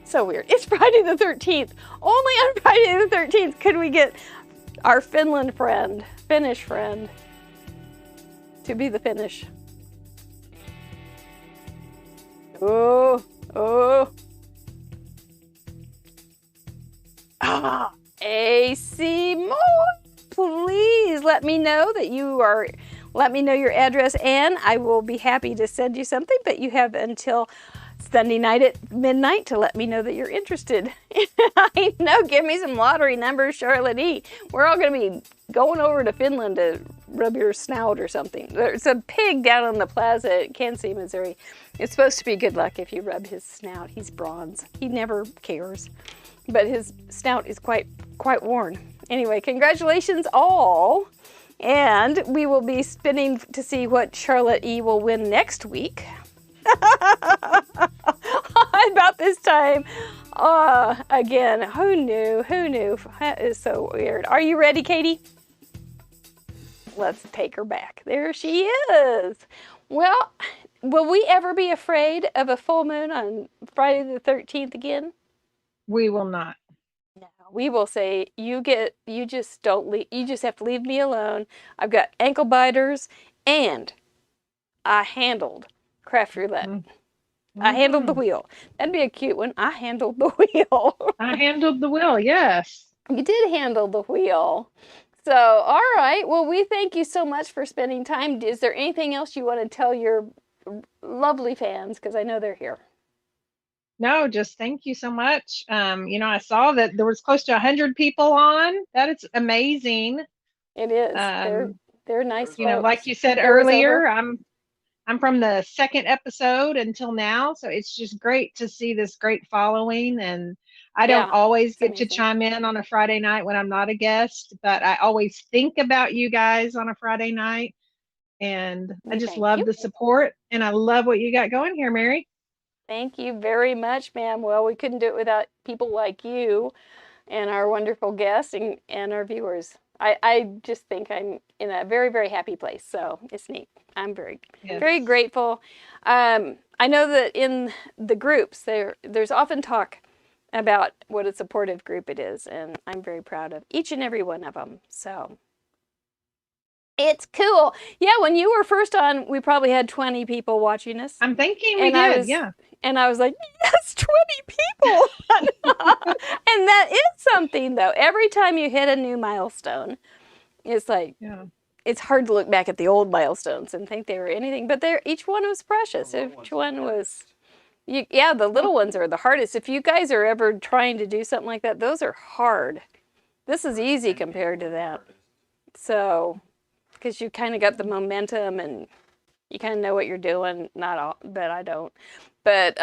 So weird. It's Friday the 13th. Only on Friday the 13th could we get our Finnish friend, to be the Finnish. Oh, AC Moore, please let me know that you are, let me know your address and I will be happy to send you something, but you have until Sunday night at midnight to let me know that you're interested. I know, give me some lottery numbers, Charlotte E. We're all going to be going over to Finland to rub your snout or something. There's a pig down on the plaza at Kansas City, Missouri. It's supposed to be good luck if you rub his snout. He's bronze. He never cares. But his snout is quite worn. Anyway, congratulations all. And we will be spinning to see what Charlotte E. will win next week. About this time. Again, who knew? Who knew? That is so weird. Are you ready, Katie? Let's take her back. There she is. Well, will we ever be afraid of a full moon on Friday the 13th again? We will not. No, we will say, you just have to leave me alone. I've got ankle biters and I handled craft roulette. Mm-hmm. I handled the wheel. That'd be a cute one. I handled the wheel. I handled the wheel, yes. You did handle the wheel. So, all right. Well, we thank you so much for spending time. Is there anything else you want to tell your lovely fans? Because I know they're here. No, just thank you so much. I saw that there was close to 100 people on. That is amazing. It is. They're nice folks. Like you said earlier, I'm from the second episode until now, so it's just great to see this great following. And I don't always get to chime in on a Friday night when I'm not a guest, but I always think about you guys on a Friday night. And I just love the support, and I love what you got going here, Mary. Thank you very much, ma'am. Well, we couldn't do it without people like you and our wonderful guests and our viewers. I just think I'm in a very, very happy place. So it's neat. I'm very grateful. I know that in the groups, there's often talk about what a supportive group it is. And I'm very proud of each and every one of them. So it's cool. Yeah, when you were first on, we probably had 20 people watching us. I'm thinking we did, yeah. And I was like, yes, 20 people. And that is something, though. Every time you hit a new milestone, it's like, it's hard to look back at the old milestones and think they were anything. But each one was precious. Each one was, the little ones are the hardest. If you guys are ever trying to do something like that, those are hard. This is easy compared to that. So, because you kind of got the momentum and you kind of know what you're doing. Not all, but I don't. But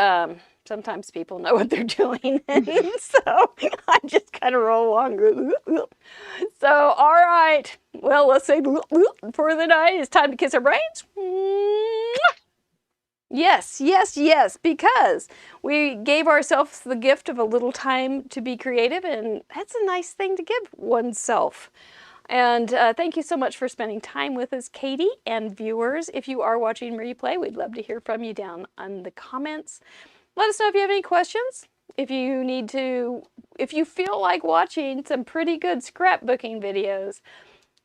sometimes people know what they're doing. And so I just kind of roll along. So, all right. Well, let's say for the night. It's time to kiss our brains. Yes, yes, yes. Because we gave ourselves the gift of a little time to be creative. And that's a nice thing to give oneself. And thank you so much for spending time with us, Katie, and viewers. If you are watching replay, we'd love to hear from you down on the comments. Let us know if you have any questions. If you feel like watching some pretty good scrapbooking videos,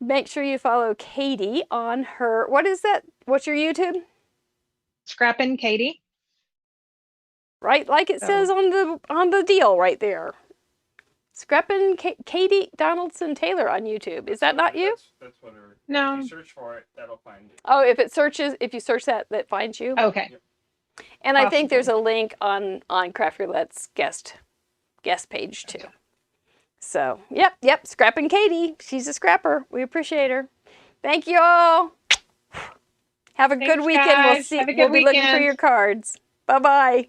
make sure you follow Katie on her, what is that? What's your YouTube? Scrappin' Katie. Right, like it says on the deal right there. Scrappin' Katy Donaldson Taylor on YouTube. Is that not you? That's what her. No. If you search for it, that'll find you. Oh, if you search that finds you? Okay. Yep. And I think there's a link on Craft Roulette's guest page too. So, yep, Scrappin' Katie. She's a scrapper. We appreciate her. Thank you all. Have a good weekend. Guys. We'll be looking for your cards. Bye-bye.